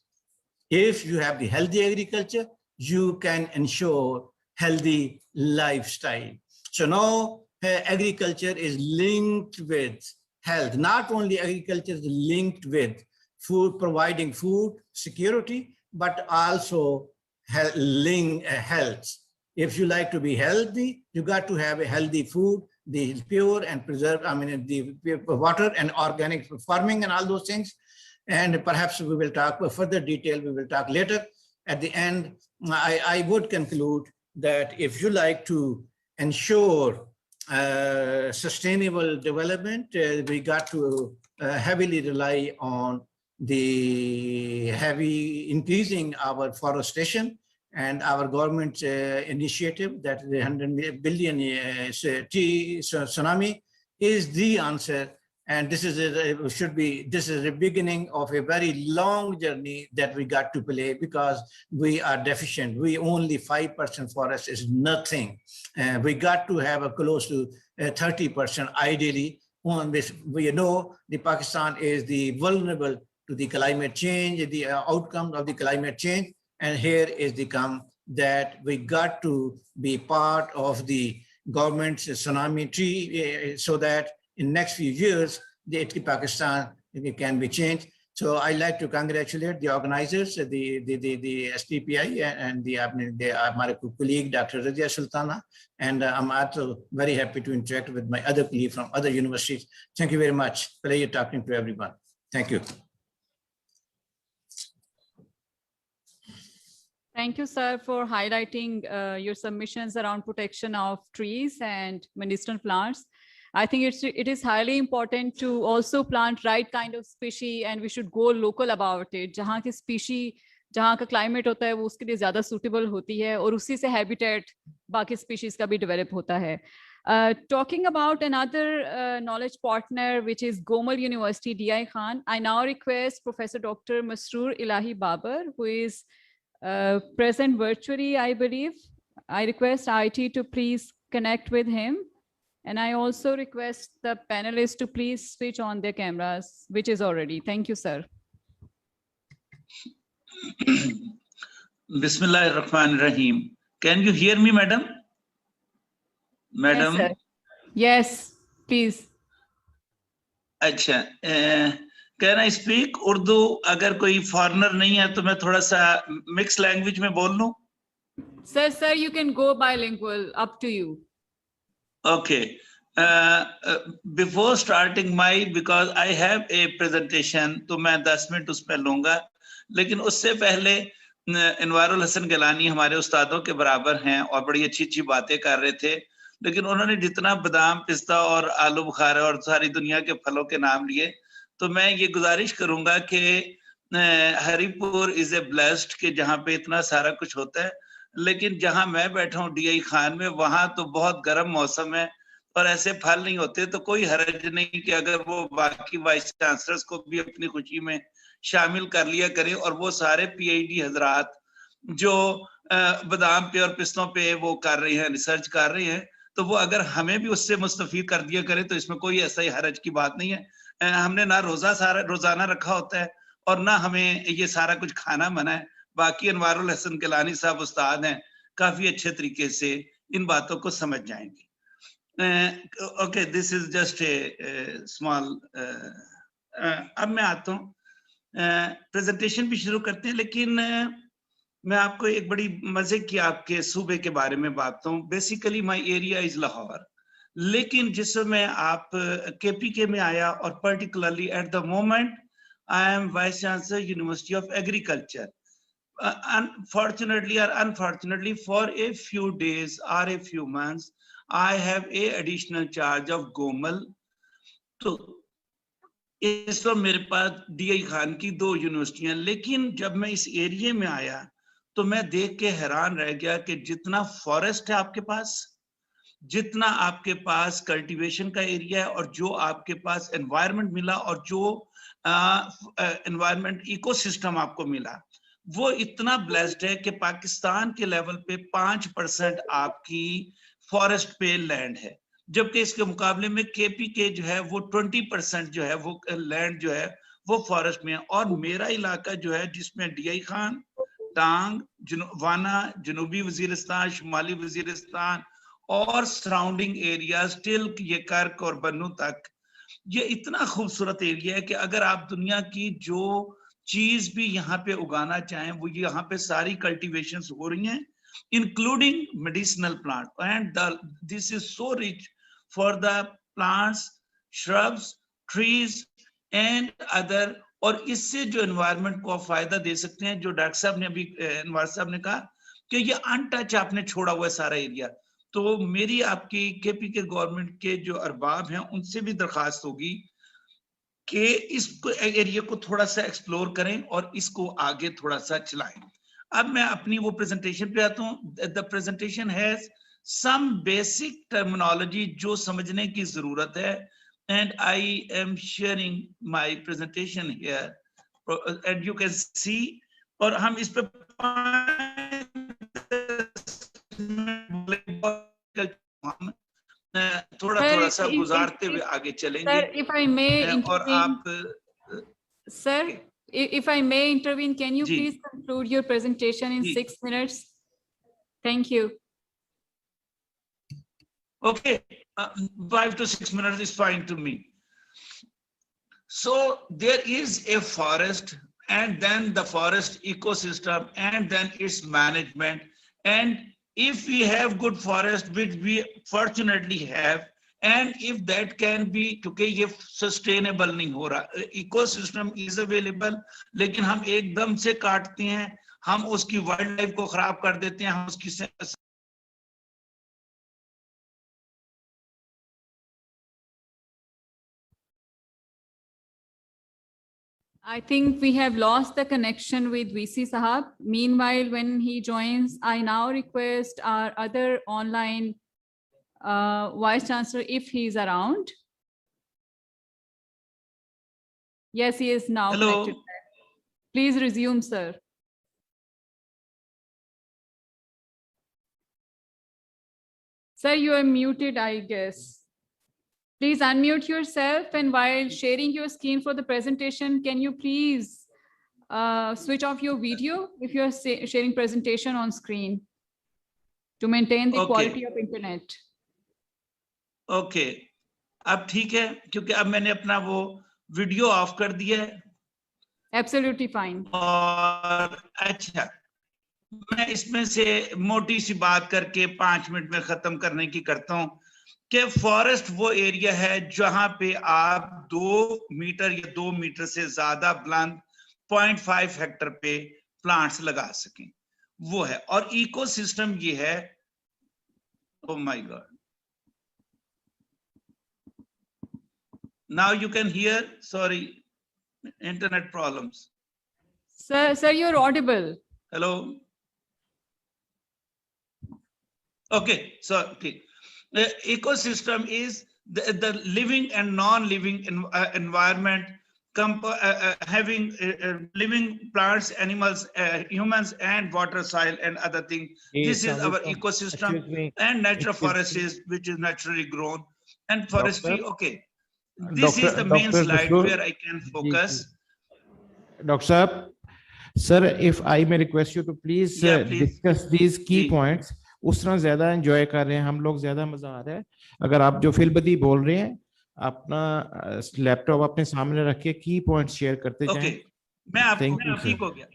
If you have the healthy agriculture, you can ensure healthy lifestyle. So now agriculture is linked with health. Not only agriculture is linked with food, providing food security, but also health. If you like to be healthy, you got to have a healthy food, the pure and preserved, the water and organic farming and all those things. And perhaps we will talk further detail, we will talk later. At the end, I would conclude that if you like to ensure sustainable development, we got to heavily rely on the increasing our forestation, and our government initiative, that the 100 billion tea tsunami is the answer. And this is a beginning of a very long journey that we got to play, because we are deficient. We only 5% forest is nothing. We got to have a close to 30% ideally. On this, we know the Pakistan is the vulnerable to the climate change, the outcome of the climate change. And here is the come that we got to be part of the government's tsunami tree, so that in next few years, the Pakistan can be changed. So I'd like to congratulate the organizers, the STPI and the my colleague, Dr. Razia Sultana. And I'm also very happy to interact with my other colleagues from other universities. Thank you very much. Pleasure talking to everyone. Thank you. Thank you, sir, for highlighting your submissions around protection of trees and medicinal plants. I think it is highly important to also plant right kind of species, and we should go local about it. जहाँ की species, जहाँ का climate होता है वो उसके लिए ज़्यादा suitable होती है और उसी से habitat बाकी species का भी develop होता है. Talking about another knowledge partner, which is Gomal University, DI Khan, I now request Professor Dr. Masroor Ilahi Babar, who is present virtually, I believe. I request IT to please connect with him. And I also request the panelists to please switch on their cameras, which is already. Thank you, sir. Bismillah ar-Rahman ar-Rahim. Can you hear me, madam? Madam? Yes, sir. Yes, please. अच्छा, can I speak Urdu? अगर कोई foreigner नहीं है तो मैं थोड़ा सा mixed language में बोल लूं? Sir, you can go bilingual, up to you. Okay. Before starting because I have a presentation, तो मैं 10 मिनट उस पर लूंगा. लेकिन उससे पहले अनवारुल हसन गिलानी हमारे उस्तादों के बराबर हैं और बड़ी अच्छी बातें कर रहे थे. लेकिन उन्होंने जितना बादाम, पिस्ता और आलू बुखारा और सारी दुनिया के फलों के नाम लिए, तो मैं ये गुजारिश करूंगा कि हरिपुर इज ए ब्लेस्ड कि जहाँ पे इतना सारा कुछ होता है. लेकिन जहां मैं बैठा हूं DI खान में, वहां तो बहुत गर्म मौसम है और ऐसे फल नहीं होते. तो कोई हर्ज नहीं कि अगर वो बाकी वाइस चांसलर्स को भी अपनी खुशी में शामिल कर लिया करें और वो सारे PhD हजरात जो बादाम पे और पिस्तों पे वो कर रहे हैं, रिसर्च कर रहे हैं, तो वो अगर हमें भी उससे मुस्तफीद कर दिया करें तो इसमें कोई ऐसा ही हर्ज की बात नहीं है. हमने ना रोजाना रखा होता है और ना हमें ये सारा कुछ खाना मना है. बाकी अनवारुल हसन गिलानी साहब उस्ताद हैं, काफी अच्छे तरीके से इन बातों को समझ जाएंगे. Okay, this is just a small. अब मैं आता हूँ, प्रेजेंटेशन भी शुरू करते हैं. लेकिन मैं आपको एक बड़ी मजे की आपके सूबे के बारे में बात हूँ. Basically my area is Lahore, लेकिन जिस समय आप KPK में आया और particularly at the moment I am vice chancellor university of agriculture. Unfortunately or unfortunately, for a few days or a few months, I have a additional charge of Gomal. तो इस वक्त मेरे पास DI खान की 2 यूनिवर्सिटियां. लेकिन जब मैं इस एरिया में आया तो मैं देख के हैरान रह गया कि जितना फॉरेस्ट है आपके पास, जितना आपके पास कल्टीवेशन का एरिया है और जो आपके पास एनवायरनमेंट मिला और जो एनवायरनमेंट इकोसिस्टम आपको मिला, वो इतना ब्लेस्ड है कि पाकिस्तान के लेवल पे 5% आपकी फॉरेस्ट पे लैंड है, जबकि इसके मुकाबले में KPK जो है वो 20% जो है वो लैंड जो है वो फॉरेस्ट में है. और मेरा इलाका जो है जिसमें DI खान, टांग, वाना, जनूबी वजीरिस्तान, शुमाली वजीरिस्तान और सराउंडिंग एरिया टिल ये कर्क और बन्नू तक, ये इतना खूबसूरत एरिया है कि अगर आप दुनिया की जो चीज भी यहाँ पे उगाना चाहें वो यहाँ पे सारी कल्टीवेशंस हो रही हैं, including medicinal plant. And this is so rich for the plants, shrubs, trees and other. और इससे जो एनवायरनमेंट को फायदा दे सकते हैं, जो डॉक्टर साहब ने अभी अनवर साहब ने कहा कि ये अनटच आपने छोड़ा हुआ है सारा एरिया. तो मेरी आपकी KPK गवर्नमेंट के जो अरबाब हैं उनसे भी दरखास्त होगी कि इस एरिया को थोड़ा सा एक्सप्लोर करें और इसको आगे थोड़ा सा चलाएं. अब मैं अपनी वो प्रेजेंटेशन पे आता हूँ. The presentation has some basic terminology जो समझने की जरूरत है. And I am sharing my presentation here and you can see. और हम इस पे थोड़ा सा गुजारते हुए आगे चलेंगे. Sir, if I may और आप Sir, if I may intervene, can you please conclude your presentation in 6 minutes? Thank you. Okay, 5 to 6 minutes is fine to me. So there is a forest, and then the forest ecosystem, and then its management. And if we have good forest, which we fortunately have, and if that can be, क्योंकि ये sustainable नहीं हो रहा, ecosystem is available, लेकिन हम एकदम से काटते हैं, हम उसकी वाइल्ड लाइफ को खराब कर देते हैं, हम उसकी I think we have lost the connection with VC Sahab. Meanwhile, when he joins, I now request our other online Vice Chancellor, if he is around. Yes, he is now Hello. connected. Please resume, sir. Sir, you are muted, I guess. Please unmute yourself, and while sharing your screen for the presentation, can you please switch off your video if you're sharing presentation on screen to maintain the quality of internet? Okay. अब ठीक है, क्योंकि अब मैंने अपना वो video of कर दिया है. Absolutely fine. और अच्छा, मैं इसमें से मोटी सी बात करके 5 मिनट में खत्म करने की करता हूं कि फॉरेस्ट वो एरिया है जहां पे आप 2 मीटर या 2 मीटर से ज्यादा बुलंद 0.5 हेक्टर पे प्लांट्स लगा सकें, वो है. और इकोसिस्टम ये है, oh my God, now you can hear, sorry, internet problems. Sir, you're audible. Hello. Okay, so okay. The ecosystem is the living and non-living environment, having living plants, animals, humans, and water, soil, and other things. This is our ecosystem, and natural forest is, which is naturally grown, and forestry. Okay, this is the main slide where I can focus. Dr. Saab, sir, if I may request you to please, discuss these key points. उस तरह ज्यादा enjoy कर रहे हैं हम लोग, ज्यादा मजा आ रहा है. अगर आप जो फिलबदी बोल रहे हैं, अपना लैपटॉप अपने सामने रख के की पॉइंट्स शेयर करते जाएं. मैं आपको ठीक हो गया.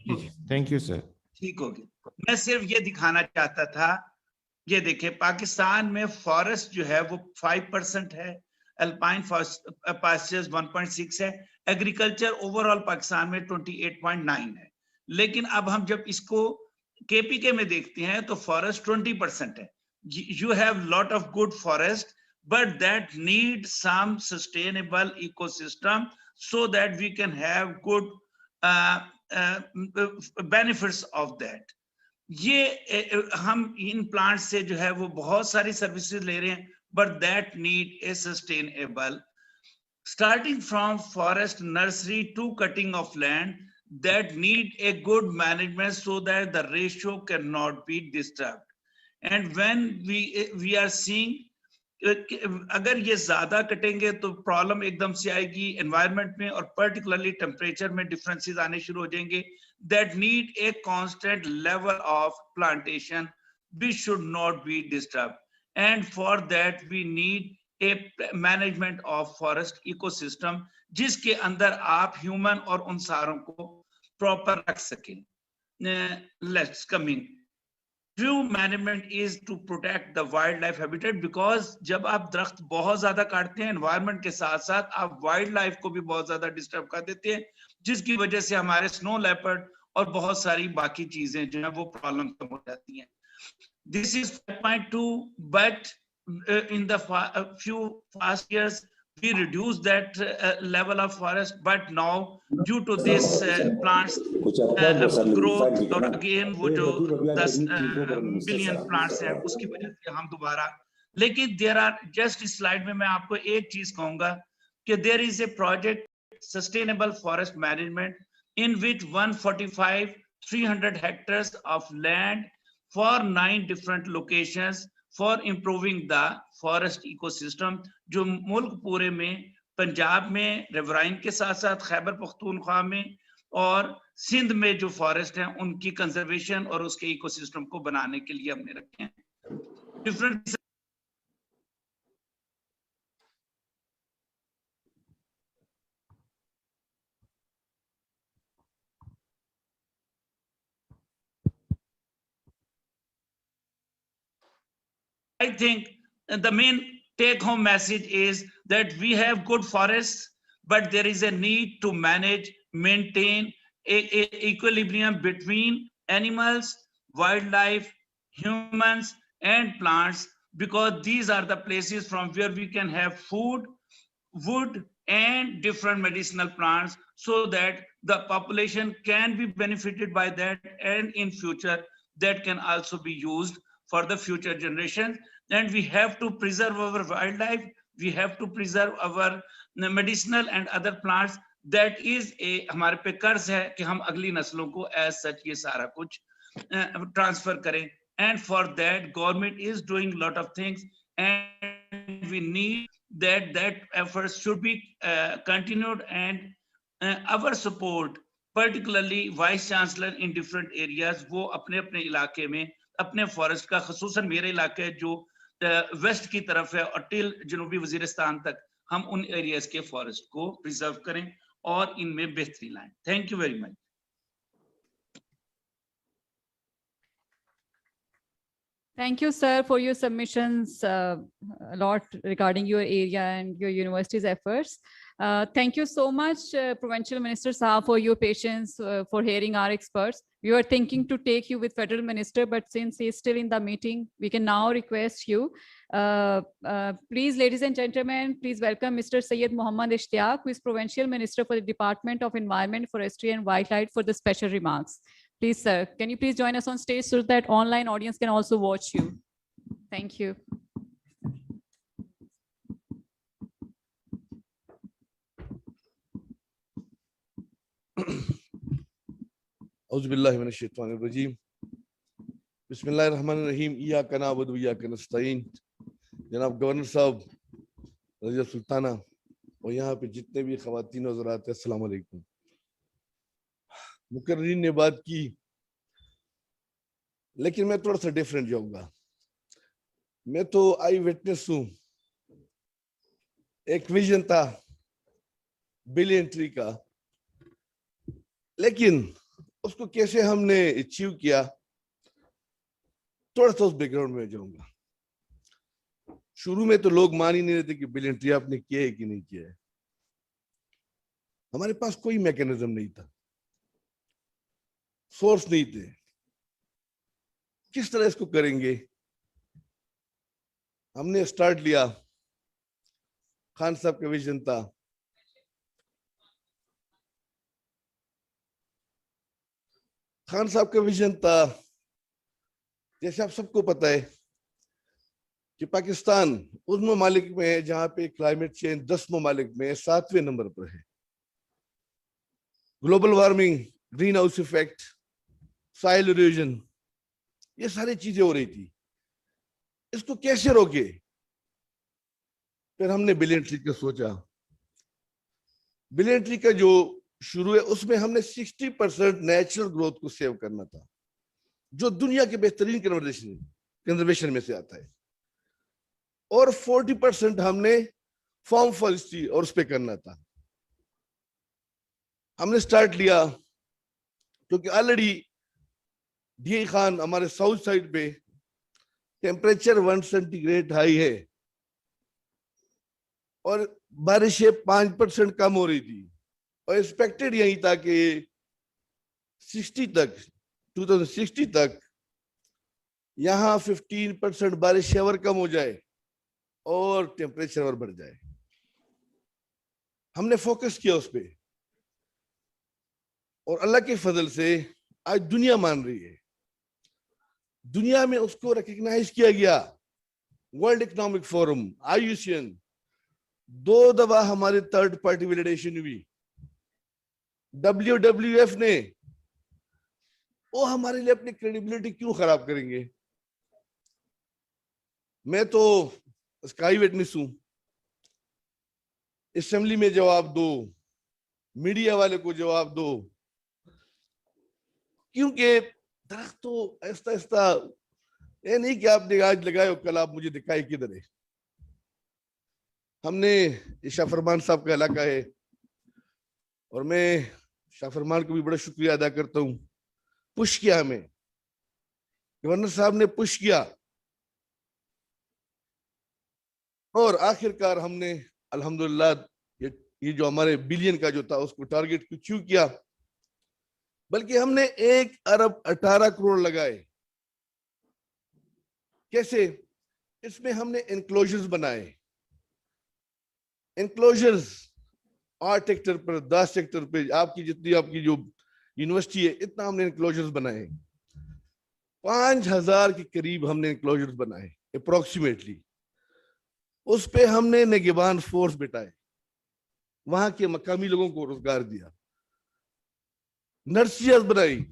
Thank you sir. ठीक हो गया. मैं सिर्फ ये दिखाना चाहता था, ये देखिए पाकिस्तान में फॉरेस्ट जो है वो 5% है, अल्पाइन पास्चर्स 1.6 है, एग्रीकल्चर ओवरऑल पाकिस्तान में 28.9 है. लेकिन अब हम जब इसको केपीके में देखते हैं तो फॉरेस्ट 20% है. You have lot of good forest, but that need some sustainable ecosystem so that we can have good benefits of that. ये हम इन plants से जो है वो बहुत सारी services ले रहे हैं, but that need a sustainable, starting from forest nursery to cutting of land, that need a good management so that the ratio cannot be disturbed. And when we are seeing, अगर ये ज्यादा कटेंगे तो problem एकदम से आएगी environment में, और पर्टिकुलरली टेम्परेचर में डिफरेंसेस आने शुरू हो जाएंगे. That need a constant level of plantation which should not be disturbed, and for that we need a management of forest ecosystem जिसके अंदर आप ह्यूमन और उन सारों को प्रॉपर रख सकें. Let's coming. True management is to protect the wildlife habitat, because जब आप दरख्त बहुत ज्यादा काटते हैं एनवायरनमेंट के साथ साथ आप वाइल्ड लाइफ को भी बहुत ज्यादा डिस्टर्ब कर देते हैं, जिसकी वजह से हमारे स्नो लेपर्ड और बहुत सारी बाकी चीजें जो है वो प्रॉब्लम हो जाती हैं. This is 5.2, but in the few past years we reduced that level of forest, but now due to this plants growth, और again वो जो 10 billion plants है उसकी वजह से हम दोबारा, लेकिन there are, just इस slide में मैं आपको एक चीज कहूंगा कि there is a project sustainable forest management in which 300 hectares of land for 9 different locations for improving the forest ecosystem, जो मुल्क पूरे में, पंजाब में रिवराइन के साथ साथ खैबर पख्तूनख्वा में और सिंध में जो फॉरेस्ट हैं उनकी कंजर्वेशन और उसके इकोसिस्टम को बनाने के लिए हमने रखे हैं. Different I think the main take-home message is that we have good forests, but there is a need to manage, maintain a equilibrium between animals, wildlife, humans, and plants, because these are the places from where we can have food, wood, and different medicinal plants, so that the population can be benefited by that, and in future that can also be used for the future generations. And we have to preserve our wildlife, we have to preserve our medicinal and other plants. That is a हमारे पे कर्ज है कि हम अगली नस्लों को as such ये सारा कुछ ट्रांसफर करें. And for that government is doing a lot of things, and we need that efforts should be continued, and our support, particularly vice chancellor in different areas, वो अपने अपने इलाके में अपने फॉरेस्ट का, खसूसन मेरे इलाके जो वेस्ट की तरफ है और टिल जनूबी वजीरिस्तान तक, हम उन एरियाज के फॉरेस्ट को प्रिजर्व करें और इनमें बेहतरी लाएं. Thank you very much. Thank you, sir, for your submissions, a lot regarding your area and your university's efforts. Thank you so much, Provincial Minister Saab, for your patience, for hearing our experts. We were thinking to take you with Federal Minister, but since he's still in the meeting, we can now request you. Please, ladies and gentlemen, please welcome Mr. Syed Muhammad Ishtiaq, who is Provincial Minister for the Department of Environment, Forestry and Wildlife, for the special remarks. Please, sir, can you please join us on stage so that online audience can also watch you? Thank you. Auzubillahi minash shaitanir rajim. Bismillahir Rahmanir Rahim. Iyyaka na'budu wa iyyaka nasta'in. जनाब governor साहब, रजिया सुल्ताना और यहाँ पे जितने भी खवातीन और हज़रात हैं, अस्सलाम वालेकुम. मुकर्रीन ने बात की, लेकिन मैं थोड़ा सा डिफरेंट जाऊंगा. मैं तो आई विटनेस हूँ. एक विजन था बिलियन ट्री का, लेकिन उसको कैसे हमने अचीव किया, थोड़ा सा उस बैकग्राउंड में जाऊंगा. शुरू में तो लोग मान ही नहीं रहे थे कि बिलियन ट्री आपने किया है कि नहीं किया है. हमारे पास कोई मैकेनिज्म नहीं था, सोर्स नहीं थे, किस तरह इसको करेंगे. हमने स्टार्ट लिया, खान साहब का विजन था. खान साहब का विजन था, जैसे आप सबको पता है कि पाकिस्तान उस ममालिक में है जहां पे क्लाइमेट चेंज 10 ममालिक में 7वें नंबर पर है. Global warming, green house effect, soil erosion, ये सारी चीजें हो रही थी. इसको कैसे रोके? फिर हमने बिलियन ट्री का सोचा. बिलियन ट्री का जो शुरू है, उसमें हमने 60% नेचुरल ग्रोथ को सेव करना था, जो दुनिया के बेहतरीन कंजर्वेशन में से आता है, और 40% हमने फार्म फॉरेस्ट्री और उस पे करना था. हमने स्टार्ट लिया क्योंकि ऑलरेडी डी खान हमारे साउथ साइड पे टेम्परेचर 1 सेंटीग्रेड हाई है और बारिशें 5% कम हो रही थी, और एक्सपेक्टेड यही था कि 2060 तक यहाँ 15% बारिश और कम हो जाए और टेम्परेचर और बढ़ जाए. हमने फोकस किया उस पे, और अल्लाह के फजल से आज दुनिया मान रही है. दुनिया में उसको रिकॉग्नाइज किया गया. वर्ल्ड इकोनॉमिक फोरम, IUCN, 2 दफा हमारे थर्ड पार्टी वैलिडेशन हुई. WWF ने, वो हमारे लिए अपनी क्रेडिबिलिटी क्यों खराब करेंगे? मैं तो स्काई विटनेस हूं. असेंबली में जवाब दो, मीडिया वाले को जवाब दो, क्योंकि दरख्त तो ऐसा ऐसा ये नहीं कि आपने आज लगाए और कल आप मुझे दिखाए किधर है. हमने शाह फरमान साहब का इलाका है, और मैं शाह फरमान को भी बड़ा शुक्रिया अदा करता हूँ. पुश किया, हमें गवर्नर साहब ने पुश किया اور آخر کار ہم نے الحمدللہ یہ جو ہمارے بلین کا جو تھا اس کو ٹارگٹ کو اچیو کیا، بلکہ ہم نے 1 ارب 18 کروڑ لگائے. کیسے؟ اس میں ہم نے انکلوژرز بنائے. انکلوژرز 8 ہیکٹر پر 10 ہیکٹر پہ آپ کی جتنی آپ کی جو یونیورسٹی ہے اتنا ہم نے انکلوژرز بنائے. 5000 کے قریب ہم نے انکلوژرز بنائے اپروکسیمیٹلی. اس پہ ہم نے نگہبان فورس بٹھائے، وہاں کے مقامی لوگوں کو روزگار دیا. نرسریز بنائی،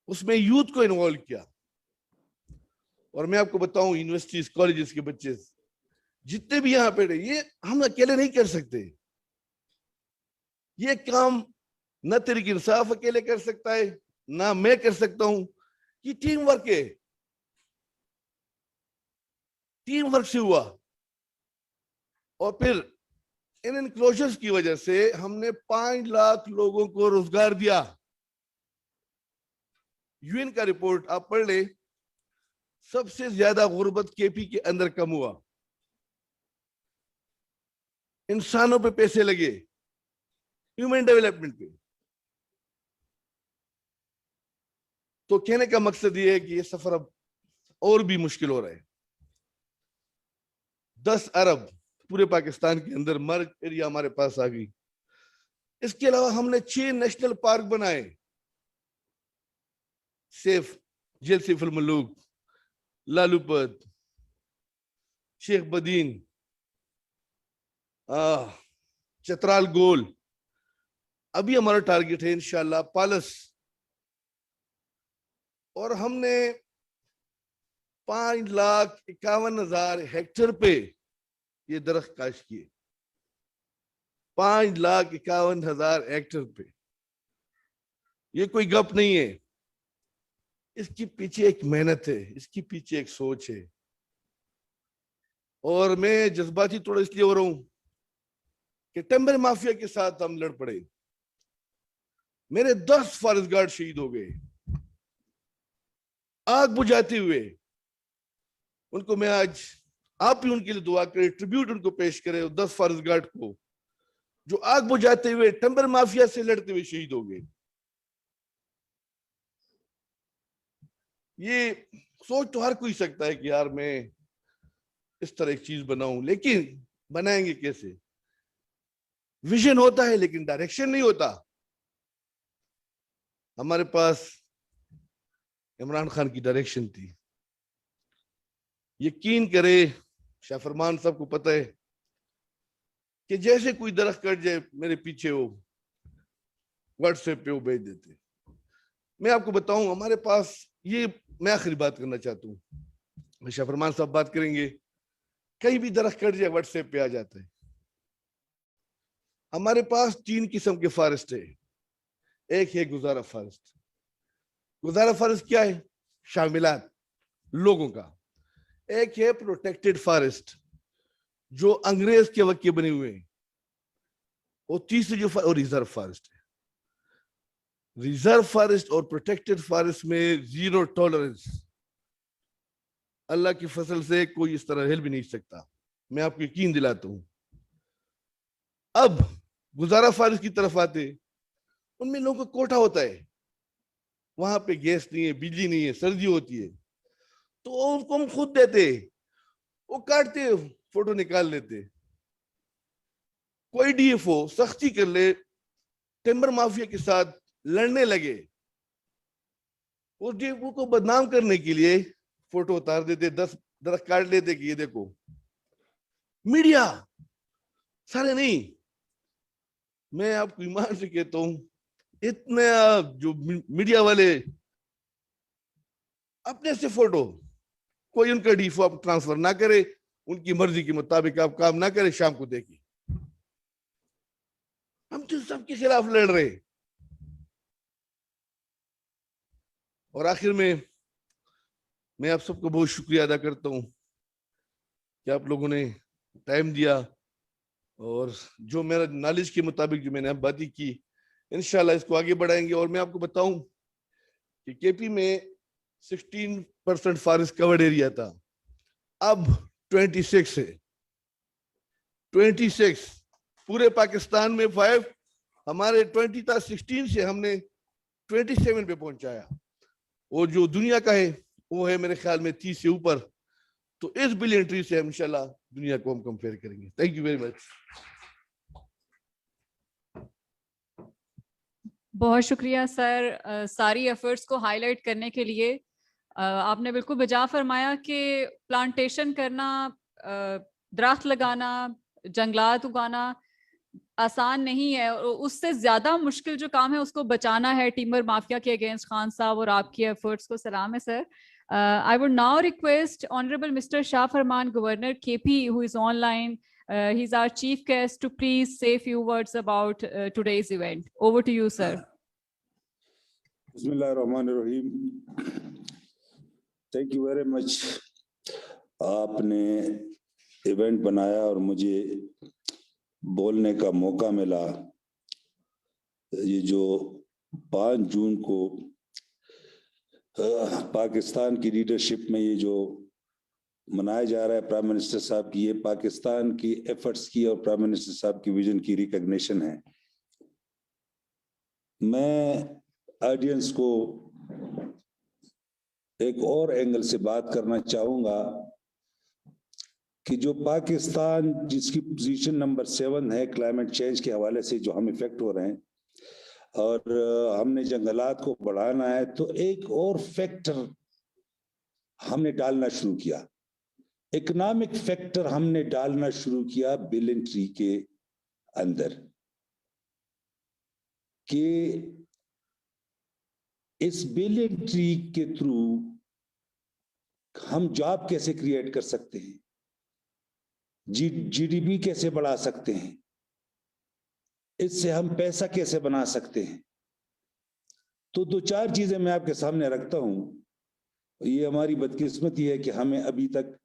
اس میں یوتھ کو انوالو کیا. اور میں آپ کو بتاؤں یونیورسٹیز کالجز کے بچے جتنے بھی یہاں پہ رہے، یہ ہم اکیلے نہیں کر سکتے. یہ کام نہ تحریک انصاف اکیلے کر سکتا ہے، نہ میں کر سکتا ہوں. یہ ٹیم ورک ہے، ٹیم ورک سے ہوا. اور پھر ان انکلوژرز کی وجہ سے ہم نے 5 لاکھ لوگوں کو روزگار دیا. UN کا رپورٹ آپ پڑھ لیں، سب سے زیادہ غربت KP کے اندر کم ہوا. انسانوں پہ پیسے لگے، ہیومن ڈیولپمنٹ پہ. تو کہنے کا مقصد یہ ہے کہ یہ سفر اب اور بھی مشکل ہو رہا ہے. 10 ارب پورے پاکستان کے اندر مرج ایریا ہمارے پاس آ گئی. اس کے علاوہ ہم نے 6 نیشنل پارک بنائے. جیل سیف الملوک، لالو پت، شیخ بدین، چترال گول. ابھی ہمارا ٹارگٹ ہے انشاءاللہ پالس. اور ہم نے 5,51,000 ہیکٹر پہ یہ درخت کاشت کیے. 5,51,000 ہیکٹر پہ. یہ کوئی گپ نہیں ہے، اس کے پیچھے ایک محنت ہے، اس کے پیچھے ایک سوچ ہے. اور میں جذباتی تھوڑا اس لیے ہو رہا ہوں کہ ٹمبر مافیا کے ساتھ ہم لڑ پڑے. میرے 10 فارسٹ گارڈ شہید ہو گئے آگ بجھاتے ہوئے. ان کو میں آج آپ ہی ان کے لیے دعا کرے، ٹریبیوٹ ان کو پیش کرے. 10 فارسٹ گارڈ کو جو آگ بجھاتے ہوئے ٹمبر مافیا سے لڑتے ہوئے شہید ہو گئے. یہ سوچ تو ہر کوئی سکتا ہے کہ یار میں اس طرح ایک چیز بناؤں، لیکن بنائیں گے کیسے؟ ویژن ہوتا ہے لیکن ڈائریکشن نہیں ہوتا. ہمارے پاس عمران خان کی ڈائریکشن تھی. یقین کرے شاہ فرمان صاحب کو پتہ ہے کہ جیسے کوئی درخت کٹ جائے میرے پیچھے وہ واٹس ایپ پہ وہ بھیج دیتے. میں آپ کو بتاؤں ہمارے پاس یہ، میں آخری بات کرنا چاہتا ہوں، شاہ فرمان صاحب بات کریں گے. کہیں بھی درخت کٹ جائے واٹس ایپ پہ آ جاتا ہے. ہمارے پاس 3 قسم کے فارسٹ ہے. ایک ہے گزارا فارسٹ. گزارا فارسٹ کیا ہے؟ شاملات لوگوں کا. ایک ہے پروٹیکٹڈ فارسٹ جو انگریز کے وقت کے بنے ہوئے ہیں. اور تیسری جو اور ریزرو فارسٹ ہے. ریزرو فارسٹ اور پروٹیکٹڈ فارسٹ میں 0 ٹالرنس. اللہ کی فضل سے کوئی اس طرح ہل بھی نہیں سکتا، میں آپ کو یقین دلاتا ہوں. اب گزارا فارسٹ کی طرف آتے، ان میں لوگوں کا کوٹا ہوتا ہے. وہاں پہ گیس نہیں ہے، بجلی نہیں ہے، سردی ہوتی ہے، تو ان کو ہم خود دیتے. وہ کاٹتے، فوٹو نکال لیتے. کوئی DFO سختی کر لے، ٹمبر مافیا کے ساتھ لڑنے لگے، اس DFO کو بدنام کرنے کے لیے فوٹو اتار دیتے، 10 درخت کاٹ لیتے کہ یہ دیکھو. میڈیا سارے نہیں، میں آپ کو ایمان سے کہتا ہوں اتنے جو میڈیا والے اپنے سے فوٹو، کوئی ان کا DFO آپ ٹرانسفر نہ کرے، ان کی مرضی کے مطابق آپ کام نہ کرے، شام کو دیکھیں. ہم تو سب کے خلاف لڑ رہے. اور آخر میں آپ سب کو بہت شکریہ ادا کرتا ہوں کہ آپ لوگوں نے ٹائم دیا، اور جو میرا نالج کے مطابق جو میں نے اب باتیں کی، انشاءاللہ اس کو آگے بڑھائیں گے. اور میں آپ کو بتاؤں کہ KP میں 16% فارسٹ کورڈ ایریا تھا، اب 26 है, 26 पूरे पाकिस्तान में 5, हमारे 20 था 16 से हमने 27 पे पहुंचाया। वो जो दुनिया का है वो है मेरे ख्याल में 30 से ऊपर। तो इस बिलियन ट्री से हम इंशाल्लाह दुनिया को हम कंपेयर करेंगे। Thank you very much. बहुत शुक्रिया सर सारी एफर्ट्स को हाईलाइट करने के लिए। आपने बिल्कुल बजा फरमाया कि प्लांटेशन करना, दरख्त लगाना, जंगलात उगाना आसान नहीं है, और उससे ज्यादा मुश्किल जो काम है उसको बचाना है टिम्बर माफिया के अगेंस्ट। खान साहब और आपकी एफर्ट्स को सलाम है sir. I would now request Honorable Mr. Shah Farman, Governor KP, who is online. He's our chief guest, to please say a few words about today's event. Over to you, sir. Bismillahirrahmanirrahim. Thank you very much. आपने event बनाया और मुझे बोलने का मौका मिला। ये जो 5 जून को पाकिस्तान की लीडरशिप में ये जो मनाया जा रहा है प्राइम मिनिस्टर साहब की, ये पाकिस्तान की एफर्ट्स की और प्राइम मिनिस्टर साहब की विजन की रिकॉग्निशन है। मैं ऑडियंस को एक और एंगल से बात करना चाहूंगा कि जो पाकिस्तान जिसकी पोजीशन नंबर 7 है क्लाइमेट चेंज के हवाले से, जो हम इफेक्ट हो रहे हैं और हमने जंगलात को बढ़ाना है, तो एक और फैक्टर हमने डालना शुरू किया, इकोनॉमिक फैक्टर हमने डालना शुरू किया बिलियन ट्री के अंदर, कि इस बिलियन ट्री के थ्रू हम जॉब कैसे क्रिएट कर सकते हैं, जीडीपी कैसे बढ़ा सकते हैं, इससे हम पैसा कैसे बना सकते हैं। तो 2-4 चीजें मैं आपके सामने रखता हूं। ये हमारी बदकिस्मती है कि हमें अभी तक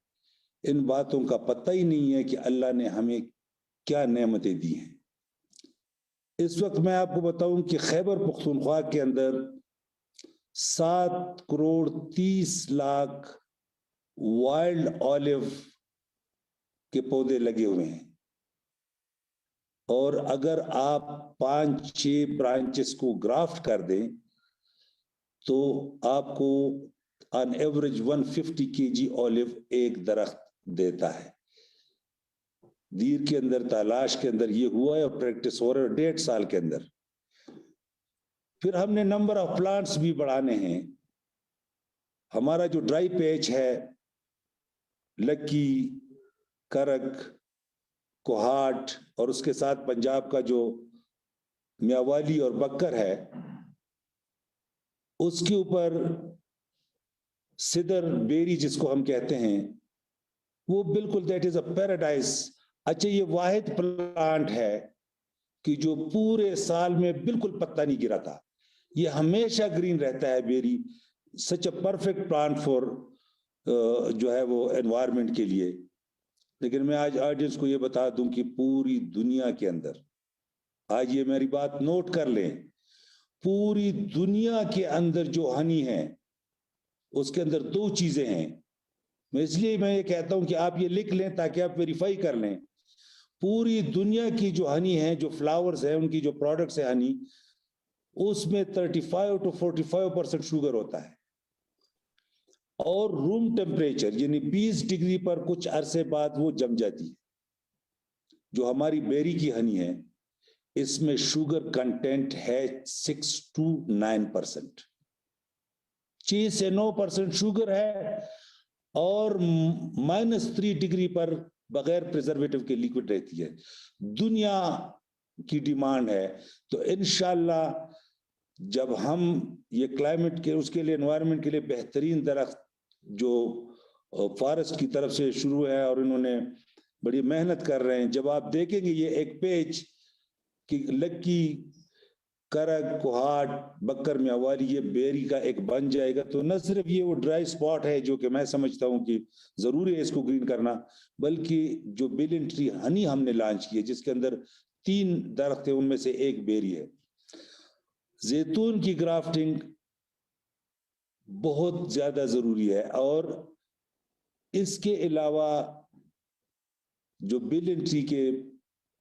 इन बातों का पता ही नहीं है कि अल्लाह ने हमें क्या नेमतें दी हैं। इस वक्त मैं आपको बताऊं कि खैबर पख्तूनख्वा के अंदर 7 करोड़ 30 लाख वाइल्ड ऑलिव के पौधे लगे हुए हैं, और अगर आप 5-6 ब्रांचेस को ग्राफ्ट कर दें तो आपको ऑन एवरेज 150 kg ऑलिव एक दरख्त देता है। दीर के अंदर, तलाश के अंदर ये हुआ है और प्रैक्टिस हो रहा है 1.5 साल के अंदर। फिर हमने नंबर ऑफ प्लांट्स भी बढ़ाने हैं। हमारा जो ड्राई पैच है, लक्की, करक, कोहाट और उसके साथ पंजाब का जो मियावाली और बक्कर है, उसके ऊपर सिदर बेरी जिसको हम कहते हैं, वो बिल्कुल दैट इज अ पैराडाइज। अच्छा, ये वाहिद प्लांट है कि जो पूरे साल में बिल्कुल पत्ता नहीं गिरा था, ये हमेशा ग्रीन रहता है berry. Such a perfect plant for जो है वो एनवायरनमेंट के लिए। लेकिन मैं आज ऑडियंस को ये बता दूं कि पूरी दुनिया के अंदर, आज ये मेरी बात नोट कर लें, पूरी दुनिया के अंदर जो हनी है उसके अंदर 2 चीजें हैं। इसलिए मैं ये कहता हूं कि आप ये लिख लें ताकि आप वेरीफाई कर लें। पूरी दुनिया की जो हनी है, जो फ्लावर्स है, उनकी जो प्रोडक्ट्स है हनी, उसमें 35 to 45% शुगर होता है, और रूम टेम्परेचर यानी 20 डिग्री पर कुछ अरसे बाद वो जम जाती है। जो हमारी बेरी की हनी है, इसमें शुगर कंटेंट है 6 to 9%, 6 से 9% शुगर है, और -3 डिग्री पर बगैर प्रिजर्वेटिव के लिक्विड रहती है। दुनिया की डिमांड है। तो इंशाल्लाह जब हम ये क्लाइमेट के, उसके लिए, एनवायरनमेंट के लिए बेहतरीन दरख्त जो फॉरेस्ट की तरफ से शुरू है और इन्होंने बड़ी मेहनत कर रहे हैं, जब आप देखेंगे ये एक पेज कि लक्की, करक, कोहाट, बक्कर, मियावाली ये बेरी का एक बन जाएगा, तो न सिर्फ ये वो ड्राई स्पॉट है जो कि मैं समझता हूं कि जरूरी है इसको ग्रीन करना, बल्कि जो बिलियन ट्री हनी हमने लॉन्च की है जिसके अंदर 3 दरख्त है, उनमें से एक बेरी है। जैतून की ग्राफ्टिंग बहुत ज्यादा जरूरी है, और इसके अलावा جو بلین ٹری کے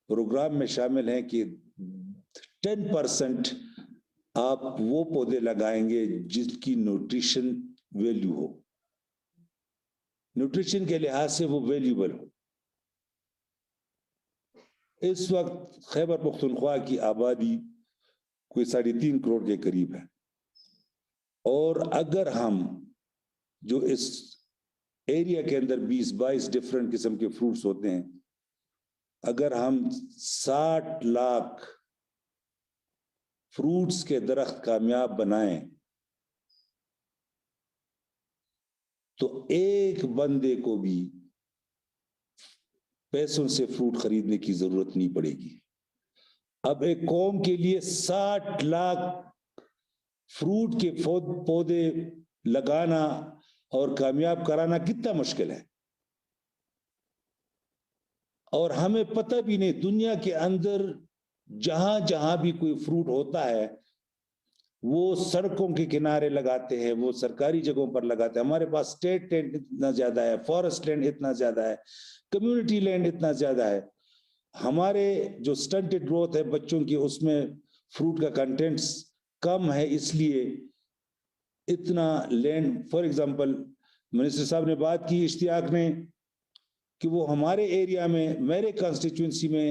پروگرام میں شامل ہیں کہ 10% آپ وہ پودے لگائیں گے جس کی نیوٹریشن ویلیو ہو، نیوٹریشن کے لحاظ سے وہ ویلیوبل ہو۔ اس وقت خیبر پختونخوا کی آبادی کوئی 3.5 کروڑ کے قریب ہے، اور اگر ہم جو اس ایریا کے اندر 20-22 ڈفرنٹ قسم کے فروٹس ہوتے ہیں، اگر ہم 60 لاکھ فروٹس کے درخت کامیاب بنائیں تو ایک بندے کو بھی پیسوں سے فروٹ خریدنے کی ضرورت نہیں پڑے گی۔ اب ایک قوم کے لیے 60 لاکھ فروٹ کے پودے لگانا اور کامیاب کرانا کتنا مشکل ہے، اور ہمیں پتہ بھی نہیں دنیا کے اندر جہاں جہاں بھی کوئی فروٹ ہوتا ہے وہ سڑکوں کے کنارے لگاتے ہیں، وہ سرکاری جگہوں پر لگاتے ہیں۔ ہمارے پاس اسٹیٹ لینڈ اتنا زیادہ ہے، فارسٹ لینڈ اتنا زیادہ ہے، کمیونٹی لینڈ اتنا زیادہ ہے۔ ہمارے جو سٹنٹڈ گروتھ ہے بچوں کی، اس میں فروٹ کا کنٹینٹس کم ہے، اس لیے اتنا لینڈ۔ فار ایگزامپل منسٹر صاحب نے بات کی اشتیاق نے کہ وہ ہمارے ایریا میں، میرے کانسٹیچوئنسی میں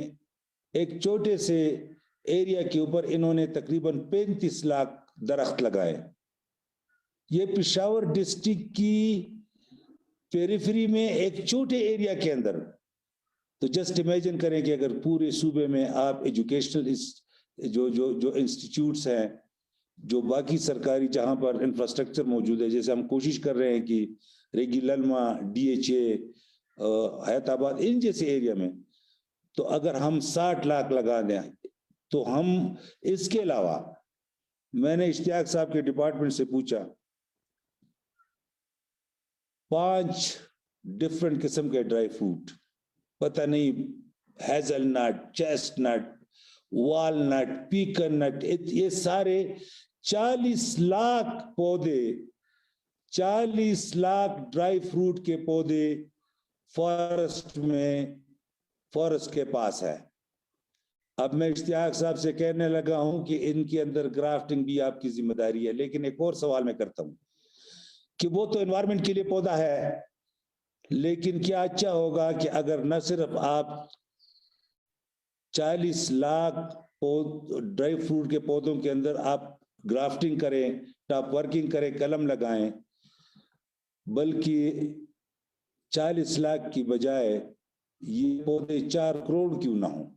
ایک چھوٹے سے ایریا کے اوپر انہوں نے تقریباً 35 لاکھ درخت لگائے۔ یہ پشاور ڈسٹرکٹ کی پیریفری میں ایک چھوٹے ایریا کے اندر، تو جسٹ امیجن کریں کہ اگر پورے صوبے میں آپ ایجوکیشنل جو انسٹیٹیوٹس ہیں، جو باقی سرکاری جہاں پر انفراسٹرکچر موجود ہے، جیسے ہم کوشش کر رہے ہیں کہ ریگی للما، DHA، حیات آباد، ان جیسے ایریا میں، تو اگر ہم 60 لاکھ لگا دیں تو ہم اس کے علاوہ، میں نے اشتیاق صاحب کے ڈپارٹمنٹ سے پوچھا، 5 ڈفرنٹ قسم کے ڈرائی فروٹ، پتہ نہیں ہیزل نٹ، چیسٹ نٹ، وال نٹ، پیکن نٹ، یہ سارے 40 لاکھ پودے، 40 لاکھ ڈرائی فروٹ کے پودے فارسٹ کے پاس ہے۔ اب میں اشتیاق صاحب سے کہنے لگا ہوں کہ ان کے اندر گرافٹنگ بھی آپ کی ذمہ داری ہے، لیکن ایک اور سوال میں کرتا ہوں کہ وہ تو انوائرمنٹ کے لیے پودا ہے، لیکن کیا اچھا ہوگا کہ اگر نہ صرف آپ 40 لاکھ ڈرائی فروٹ کے پودوں کے اندر آپ گرافٹنگ کریں، ٹاپ ورکنگ کریں، قلم لگائیں، بلکہ 40 لاکھ کی بجائے یہ پودے 4 کروڑ کیوں نہ ہوں؟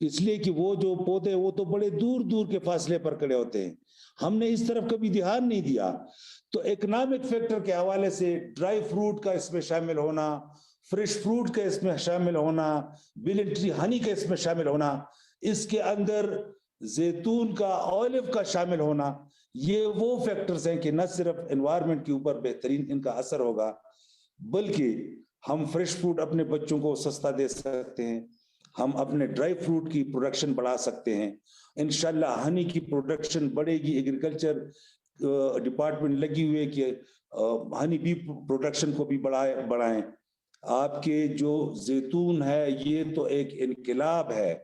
اس لیے کہ وہ جو پودے وہ تو بڑے دور دور کے فاصلے پر کھڑے ہوتے ہیں، ہم نے اس طرف کبھی دھیان نہیں دیا۔ تو اکنامک فیکٹر کے حوالے سے ڈرائی فروٹ کا اس میں شامل ہونا، فریش فروٹ کا اس میں شامل ہونا، بلین ٹری ہنی کا اس میں شامل ہونا، اس کے اندر زیتون کا، اولیو کا شامل ہونا، یہ وہ فیکٹرز ہیں کہ نہ صرف انوائرمنٹ کے اوپر بہترین ان کا اثر ہوگا، بلکہ ہم فریش فروٹ اپنے بچوں کو سستا دے سکتے ہیں، ہم اپنے ڈرائی فروٹ کی پروڈکشن بڑھا سکتے ہیں، انشاءاللہ ہنی کی پروڈکشن بڑھے گی۔ ایگریکلچر ڈپارٹمنٹ لگی ہوئی ہے کہ ہنی بی پروڈکشن کو بھی بڑھائیں۔ آپ کے جو زیتون ہے یہ تو ایک انقلاب ہے۔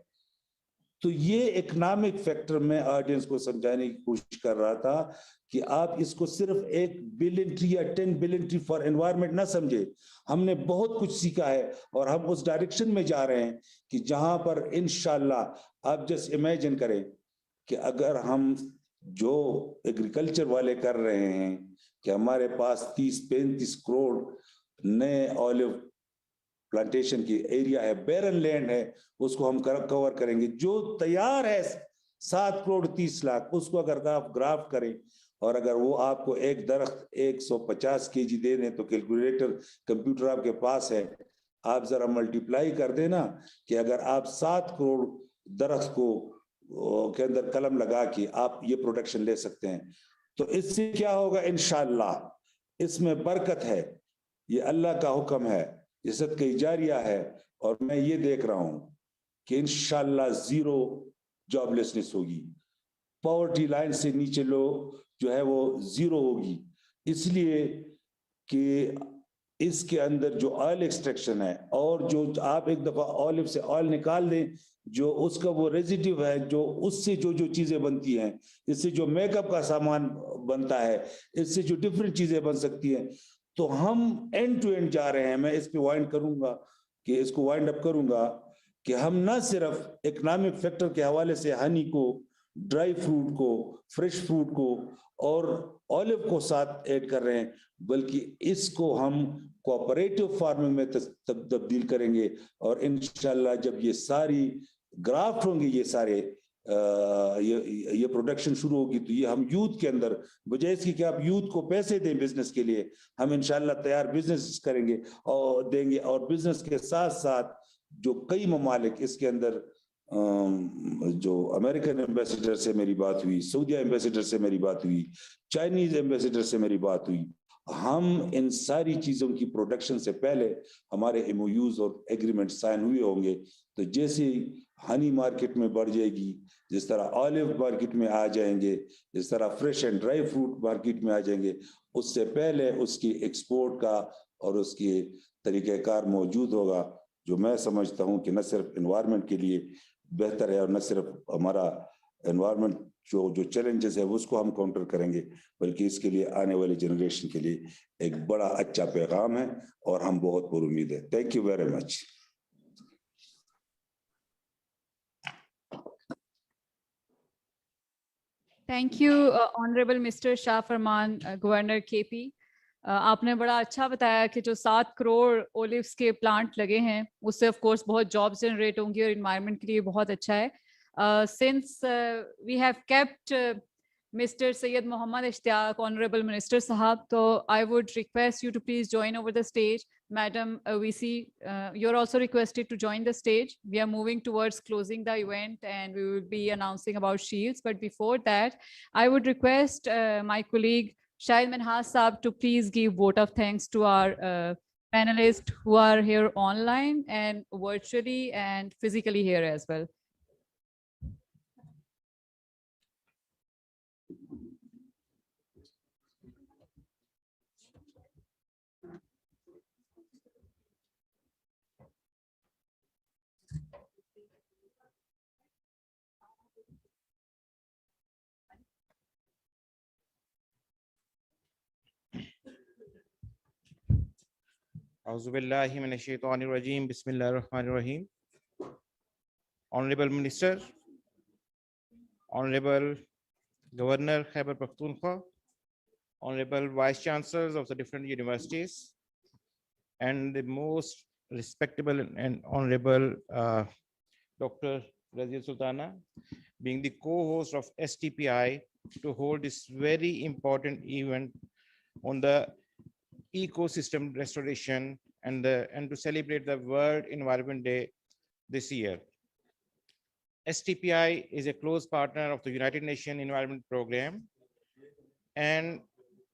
تو یہ اکنامک فیکٹر میں آڈینس کو سمجھانے کی کوشش کر رہا تھا کہ آپ اس کو صرف 1 بلین ٹری یا 10 بلین ٹری فار انوائرمنٹ نہ سمجھے۔ ہم نے بہت کچھ سیکھا ہے اور ہم اس ڈائریکشن میں جا رہے ہیں کہ جہاں پر انشاءاللہ آپ جسٹ امیجن کریں کہ اگر ہم جو ایگریکلچر والے کر رہے ہیں کہ ہمارے پاس 30-35 کروڑ نئے اولیو پلانٹیشن کی ایریا ہے، بیرن لینڈ ہے، اس کو ہم کور کریں گے۔ جو تیار ہے 7 کروڑ 30 لاکھ، اس کو اگر آپ گرافٹ کریں اور اگر وہ آپ کو ایک درخت 150 kg دے دیں تو کیلکولیٹر کمپیوٹر آپ کے پاس ہے، آپ ذرا ملٹیپلائی کر دیں نا کہ اگر آپ 7 کروڑ درخت کو کے اندر قلم لگا کے آپ یہ پروڈکشن لے سکتے ہیں، تو اس سے کیا ہوگا؟ انشاءاللہ اس میں برکت ہے، یہ اللہ کا حکم ہے، یہ صدقہ جاریہ ہے، اور میں یہ دیکھ رہا ہوں کہ انشاءاللہ 0 جاب لیسنس ہوگی، پاورٹی لائن سے نیچے لو جو ہے وہ 0 ہوگی، اس لیے کہ इसके अंदर जो ऑयल एक्सट्रैक्शन है और जो आप एक दफा ऑलिव से ऑयल निकाल दें, जो उसका वो रेजिड्यू है, जो उससे जो जो चीजें बनती हैं, इससे जो मेकअप का सामान बनता है, इससे जो डिफरेंट चीजें बन सकती हैं, तो हम एंड टू एंड जा रहे हैं। मैं इस पे वाइंड करूंगा कि इसको वाइंड अप करूंगा कि हम ना सिर्फ इकोनॉमिक फैक्टर के हवाले से हनी को, ड्राई फ्रूट को, फ्रेश फ्रूट को और ऑलिव को साथ ऐड कर रहे हैं, बल्कि इसको हम कोऑपरेटिव फार्मिंग में तब्दील करेंगे। और इंशाल्लाह जब ये सारी ग्राफ्ट होंगे, ये सारे ये प्रोडक्शन शुरू होगी, तो ये हम यूथ के अंदर, बजाय इसकी कि आप यूथ को पैसे दें बिजनेस के लिए, हम इंशाल्लाह तैयार बिजनेस करेंगे और देंगे। और बिजनेस के साथ साथ जो कई ममालिक इसके अंदर, जो अमेरिकन एम्बेसडर से मेरी बात हुई, सऊदी एम्बेसडर से मेरी बात हुई, चाइनीज एम्बेसडर से मेरी बात हुई, हम इन सारी चीजों की प्रोडक्शन से पहले हमारे एमओयूज और एग्रीमेंट साइन हुए होंगे। तो जैसे हनी मार्केट में बढ़ जाएगी, जिस तरह ऑलिव मार्केट में आ जाएंगे, जिस तरह fresh and dry fruit market में आ जाएंगे, उससे पहले उसकी एक्सपोर्ट का और उसके तरीक़ेकार मौजूद होगा, जो मैं समझता हूं कि न सिर्फ एनवायरनमेंट के लिए बेहतर है और न सिर्फ हमारा एनवायरनमेंट जो चैलेंजेस है उसको हम काउंटर करेंगे, बल्कि इसके लिए आने वाली जनरेशन के लिए एक बड़ा अच्छा पैगाम है और हम बहुत पुरुमीद है। Thank you very much. Thank you honourable mister Shah Farman, governor KP. आपने बड़ा अच्छा बताया कि जो 7 करोड़ ओलिव्स के प्लांट लगे हैं उससे ऑफ कोर्स बहुत जॉब्स जनरेट होंगी और इन्वायरमेंट के लिए बहुत अच्छा है। Since we have kept Mr. Syed Mohammad Ishtiaq, Honorable Minister Sahab, so I would request you to please join over the stage. Madam VC, you're also requested to join the stage. We are moving towards closing the event and we will be announcing about shields. But before that, I would request my colleague Shahid Minhas Saab to please give vote of thanks to our panelists who are here online and virtually and physically here as well. Auzubillahi minash-shaytanir rajim. Bismillahir-rahmanir-rahim. Honorable Minister, Honorable Governor Khyber Pakhtunkhwa, Honorable Vice Chancellors of the different universities, and the most respectable and Honorable Dr. Razia Sultana, being the co-host of STPI to hold this very important event on the ecosystem restoration and to celebrate the World Environment Day this year. STPI is a close partner of the United Nations Environment Program and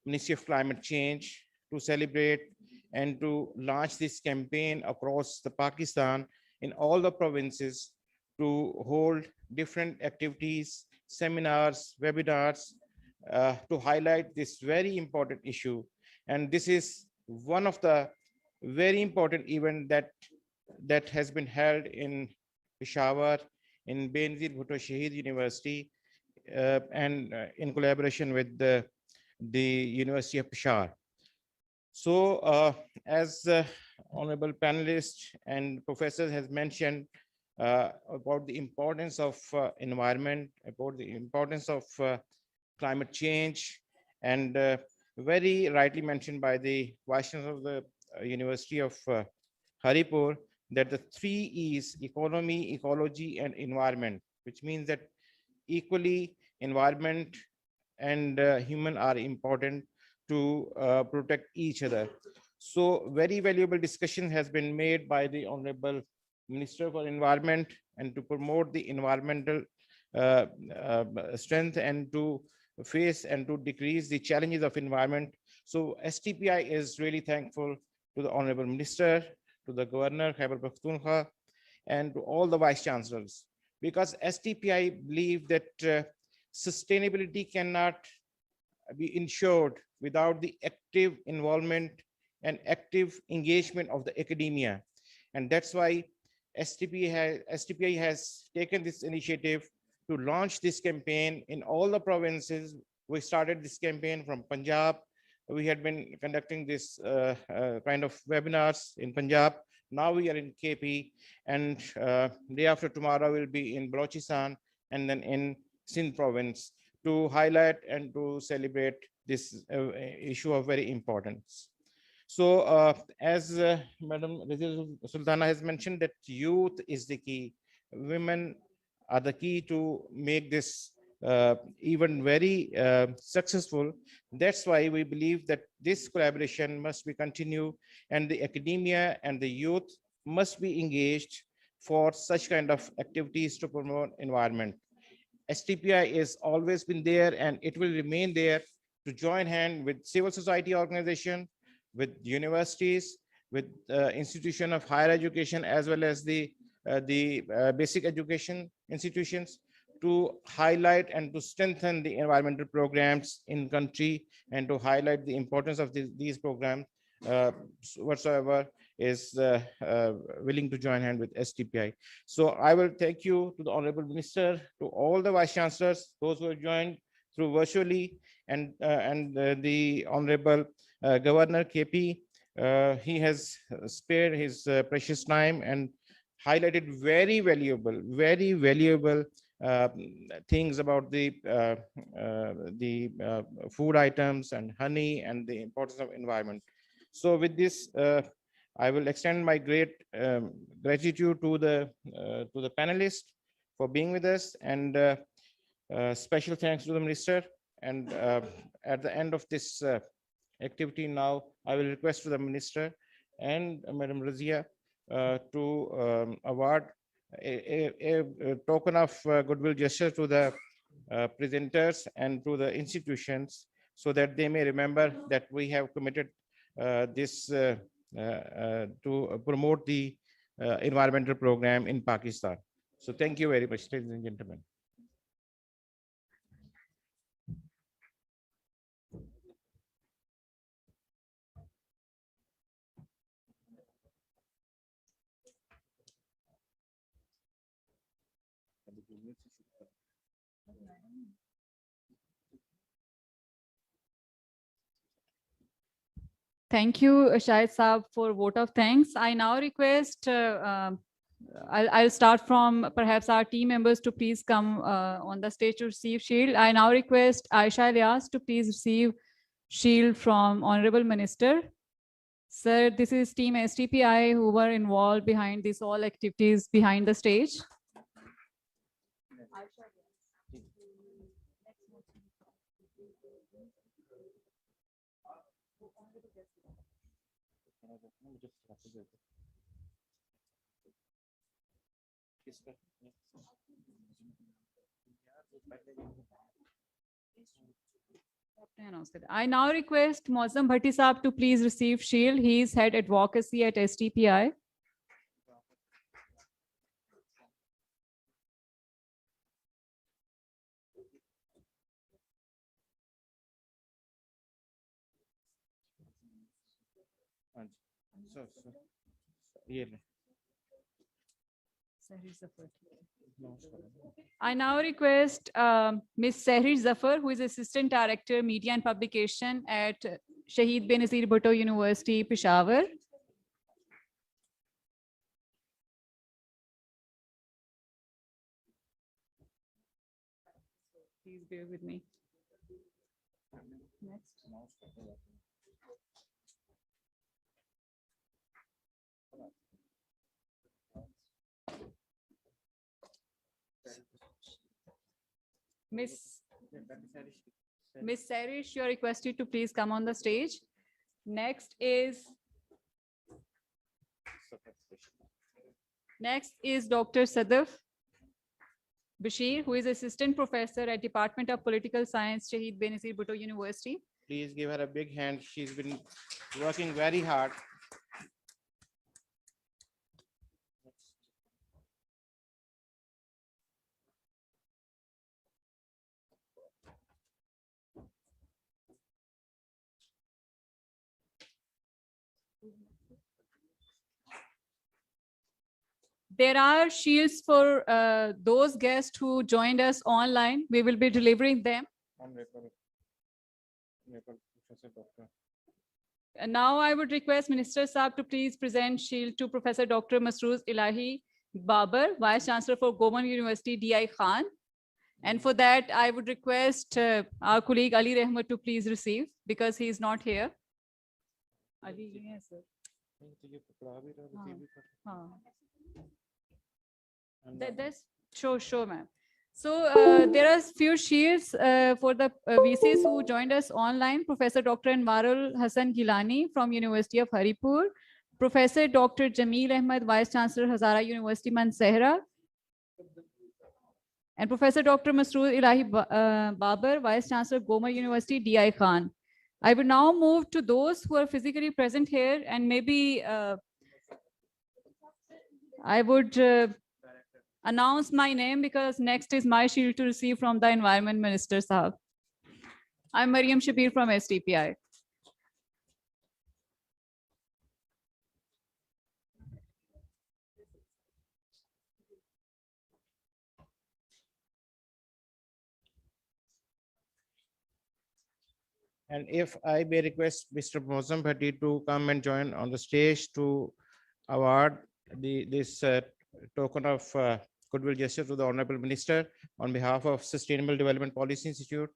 Ministry of Climate Change to celebrate and to launch this campaign across the Pakistan in all the provinces to hold different activities, seminars, webinars to highlight this very important issue. And this is one of the very important events that has been held in Peshawar, in Benazir Bhutto Shaheed University, and in collaboration with the University of Peshawar. So, as honorable panelists and professors has mentioned about the importance of environment, about the importance of climate change, and very rightly mentioned by the Vice Chancellor of the University of Haripur, that the 3 E's, economy, ecology, and environment, which means that equally environment and human are important to protect each other. So very valuable discussion has been made by the Honorable Minister for Environment and to promote the environmental strength and to face and to decrease the challenges of environment. So STPI is really thankful to the Honorable Minister, to the Governor Khyber Pakhtunkhwa, and to all the Vice Chancellors, because STPI believe that sustainability cannot be ensured without the active involvement and active engagement of the academia. And that's why STPI has taken this initiative to launch this campaign in all the provinces. We started this campaign from Punjab. We had been conducting this kind of webinars in Punjab. Now we are in KP, and day after tomorrow we'll be in Balochistan and then in Sindh province to highlight and to celebrate this issue of very importance. So as Madam Razia Sultana has mentioned, that youth is the key. Women are the key to make this even very successful. That's why we believe that this collaboration must be continued, and the academia and the youth must be engaged for such kind of activities to promote environment. STPI has always been there, and it will remain there to join hand with civil society organization, with universities, with institution of higher education, as well as the basic education institutions, to highlight and to strengthen the environmental programs in country, and to highlight the importance of these programs whatsoever is willing to join hand with STPI. So I will thank you to the Honorable Minister, to all the Vice Chancellors, those who have joined through virtually, and the Honorable Governor KP. He has spared his precious time and highlighted very valuable things about the food items and honey and the importance of environment. So with this, I will extend my great gratitude to the panelists for being with us, and special thanks to the Minister. And at the end of this activity now, I will request to the Minister and Madam Razia to award a token of goodwill gesture to the presenters and to the institutions, so that they may remember that we have committed this to promote the environmental program in Pakistan. So thank you very much, ladies and gentlemen. Thank you, Shahid Saab, for vote of thanks. I now request, I'll start from perhaps our team members to please come on the stage to receive shield. I now request Aisha Ilyas to please receive shield from Honorable Minister. Sir, this is team STPI who were involved behind this all activities behind the stage. I now request Mozam Bhatti Saab to please receive shield. He is head advocacy at STPI. I now request Ms. Sehrish Zafar, who is Assistant Director, Media and Publication at Shaheed Benazir Bhutto University, Peshawar. Please bear with me. Next. Miss Sehrish, you are requested to please come on the stage. Next is Dr. Sadaf Bashir, who is Assistant Professor at Department of Political Science, Shaheed Benazir Bhutto University. Please give her a big hand. She's been working very hard. There are shields for those guests who joined us online. We will be delivering them. And now I would request Minister Saab to please present shield to Professor Dr. Masroor Elahi Babar, Vice Chancellor for Goman University, DI Khan. And for that, I would request our colleague Ali Rehmat to please receive because he is not here. Ali, yes, sir. That's sure, ma'am. So there are few shields for the VCs who joined us online. Professor Dr. Anwarul Hassan Gilani from University of Haripur, Professor Dr. Jameel Ahmed, Vice Chancellor Hazara University, Mansehra, and Professor Dr. Masroor Elahi Babar, Vice Chancellor Goma University, DI Khan. I will now move to those who are physically present here, and maybe I would announce my name because next is my shield to receive from the Environment Minister Sahab. I'm Mariam Shabir from STPI. And if I may request Mr. Mozam Bhatti to come and join on the stage to award this token of goodwill gesture to the Honorable Minister on behalf of Sustainable Development Policy Institute.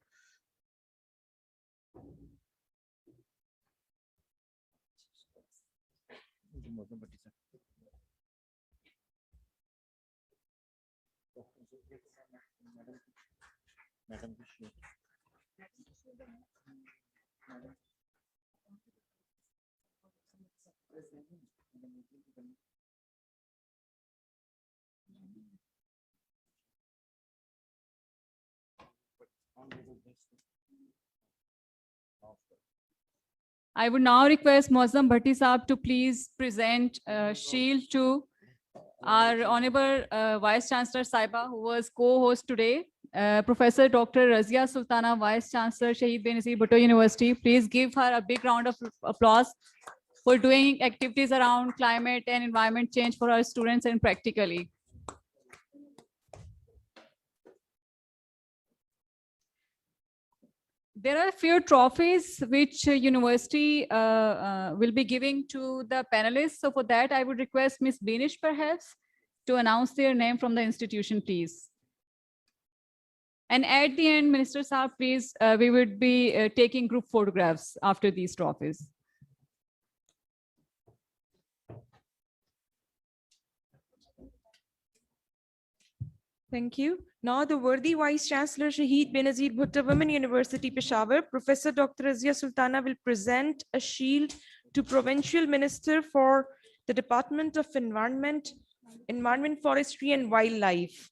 I would now request Mozam Bhatti Saab to please present shield to our Honorable Vice Chancellor Saiba, who was co-host today, Professor Dr. Razia Sultana, Vice Chancellor Shahid Benazir Bhutto University. Please give her a big round of applause for doing activities around climate and environment change for our students and practically. There are a few trophies which university will be giving to the panelists. So for that, I would request Ms. Benish perhaps to announce their name from the institution, please. And at the end, Minister Saab, please, we would be taking group photographs after these trophies. Thank you. Now the worthy Vice Chancellor Shahid Benazir Bhutto Women University, Peshawar, Professor Dr. Razia Sultana will present a shield to Provincial Minister for the Department of Environment, Forestry and Wildlife.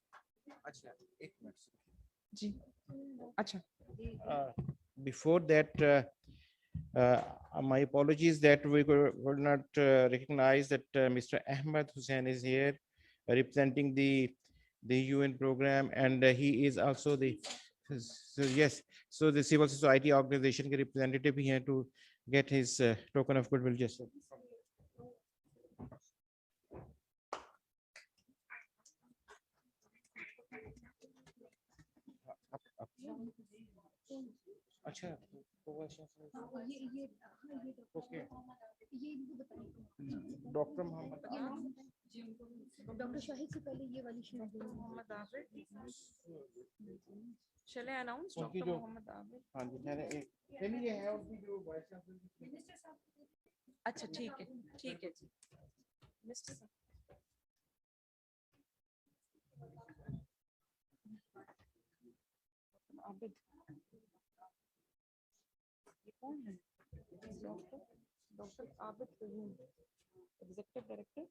Before that, my apologies that we could not recognize that Mr. Ahmed Hussain is here representing the UN program, and he is also the civil society organization representative here to get his token of goodwill gesture. अच्छा doctor Mohammad doctor Shahid से पहले ये वाली Mohammad Abid. Shall I announce Dr. Mohammed Abid? हाँ जी चलिए है उनकी जो वाइस चांसलर. अच्छा ठीक है जी. मिस्टर आबिद ये कौन है? Doctor Abid Qayyum, executive director.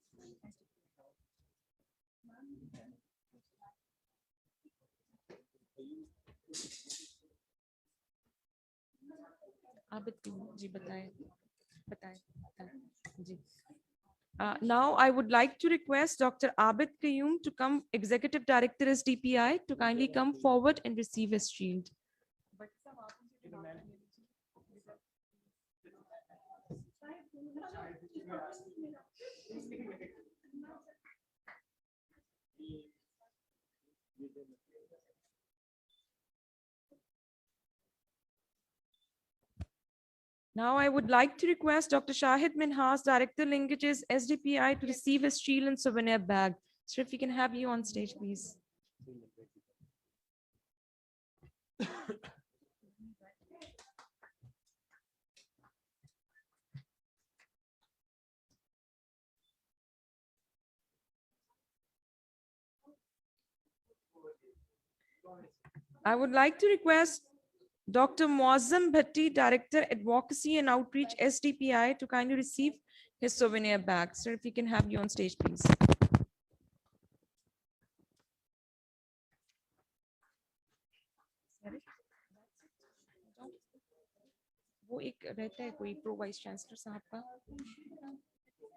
Abid ji बताएं जी. Now I would like to request Dr. Abid Qayyum to come, Executive Director SDPI, to kindly come forward and receive his shield. Now I would like to request Dr. Shahid Minhas, Director Linkages, SDPI, to receive his shield and souvenir bag. Sir, if we can have you on stage, please. I would like to request Dr. Muazzam Bhatti, Director, Advocacy and Outreach, SDPI, to kindly receive his souvenir bag. Sir, if we can have you on stage, please. वो एक रहता है कोई pro vice chancellor साहब का,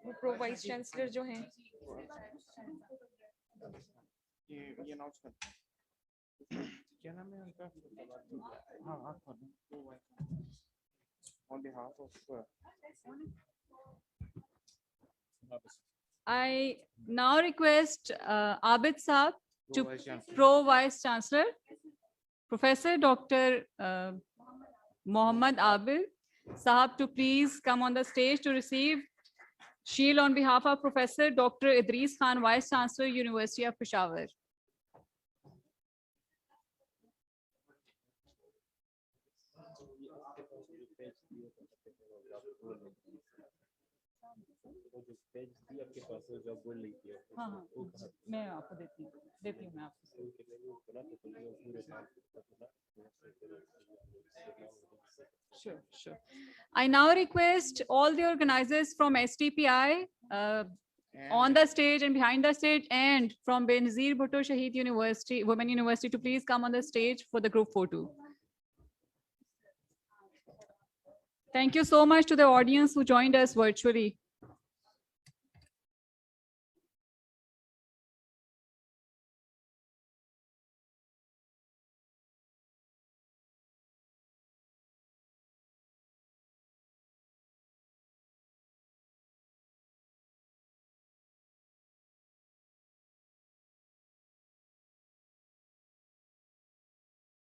वो pro vice chancellor जो हैं, ये अनाउंस कर क्या नाम है उनका? हाँ हाँ on behalf of I now request Abid Saab, Pro Vice Chancellor, Professor Dr. Mohammad Abid Saab, to please come on the stage to receive shield on behalf of Professor Dr. Idris Khan, Vice Chancellor, University of Peshawar. हाँ हाँ मैं आपको देती हूँ मैं आपको। Sure. I now request all the organizers from STPI on the stage and behind the stage, and from Benazir Bhutto Shaheed University, Women University, to please come on the stage for the group photo. Thank you so much to the audience who joined us virtually.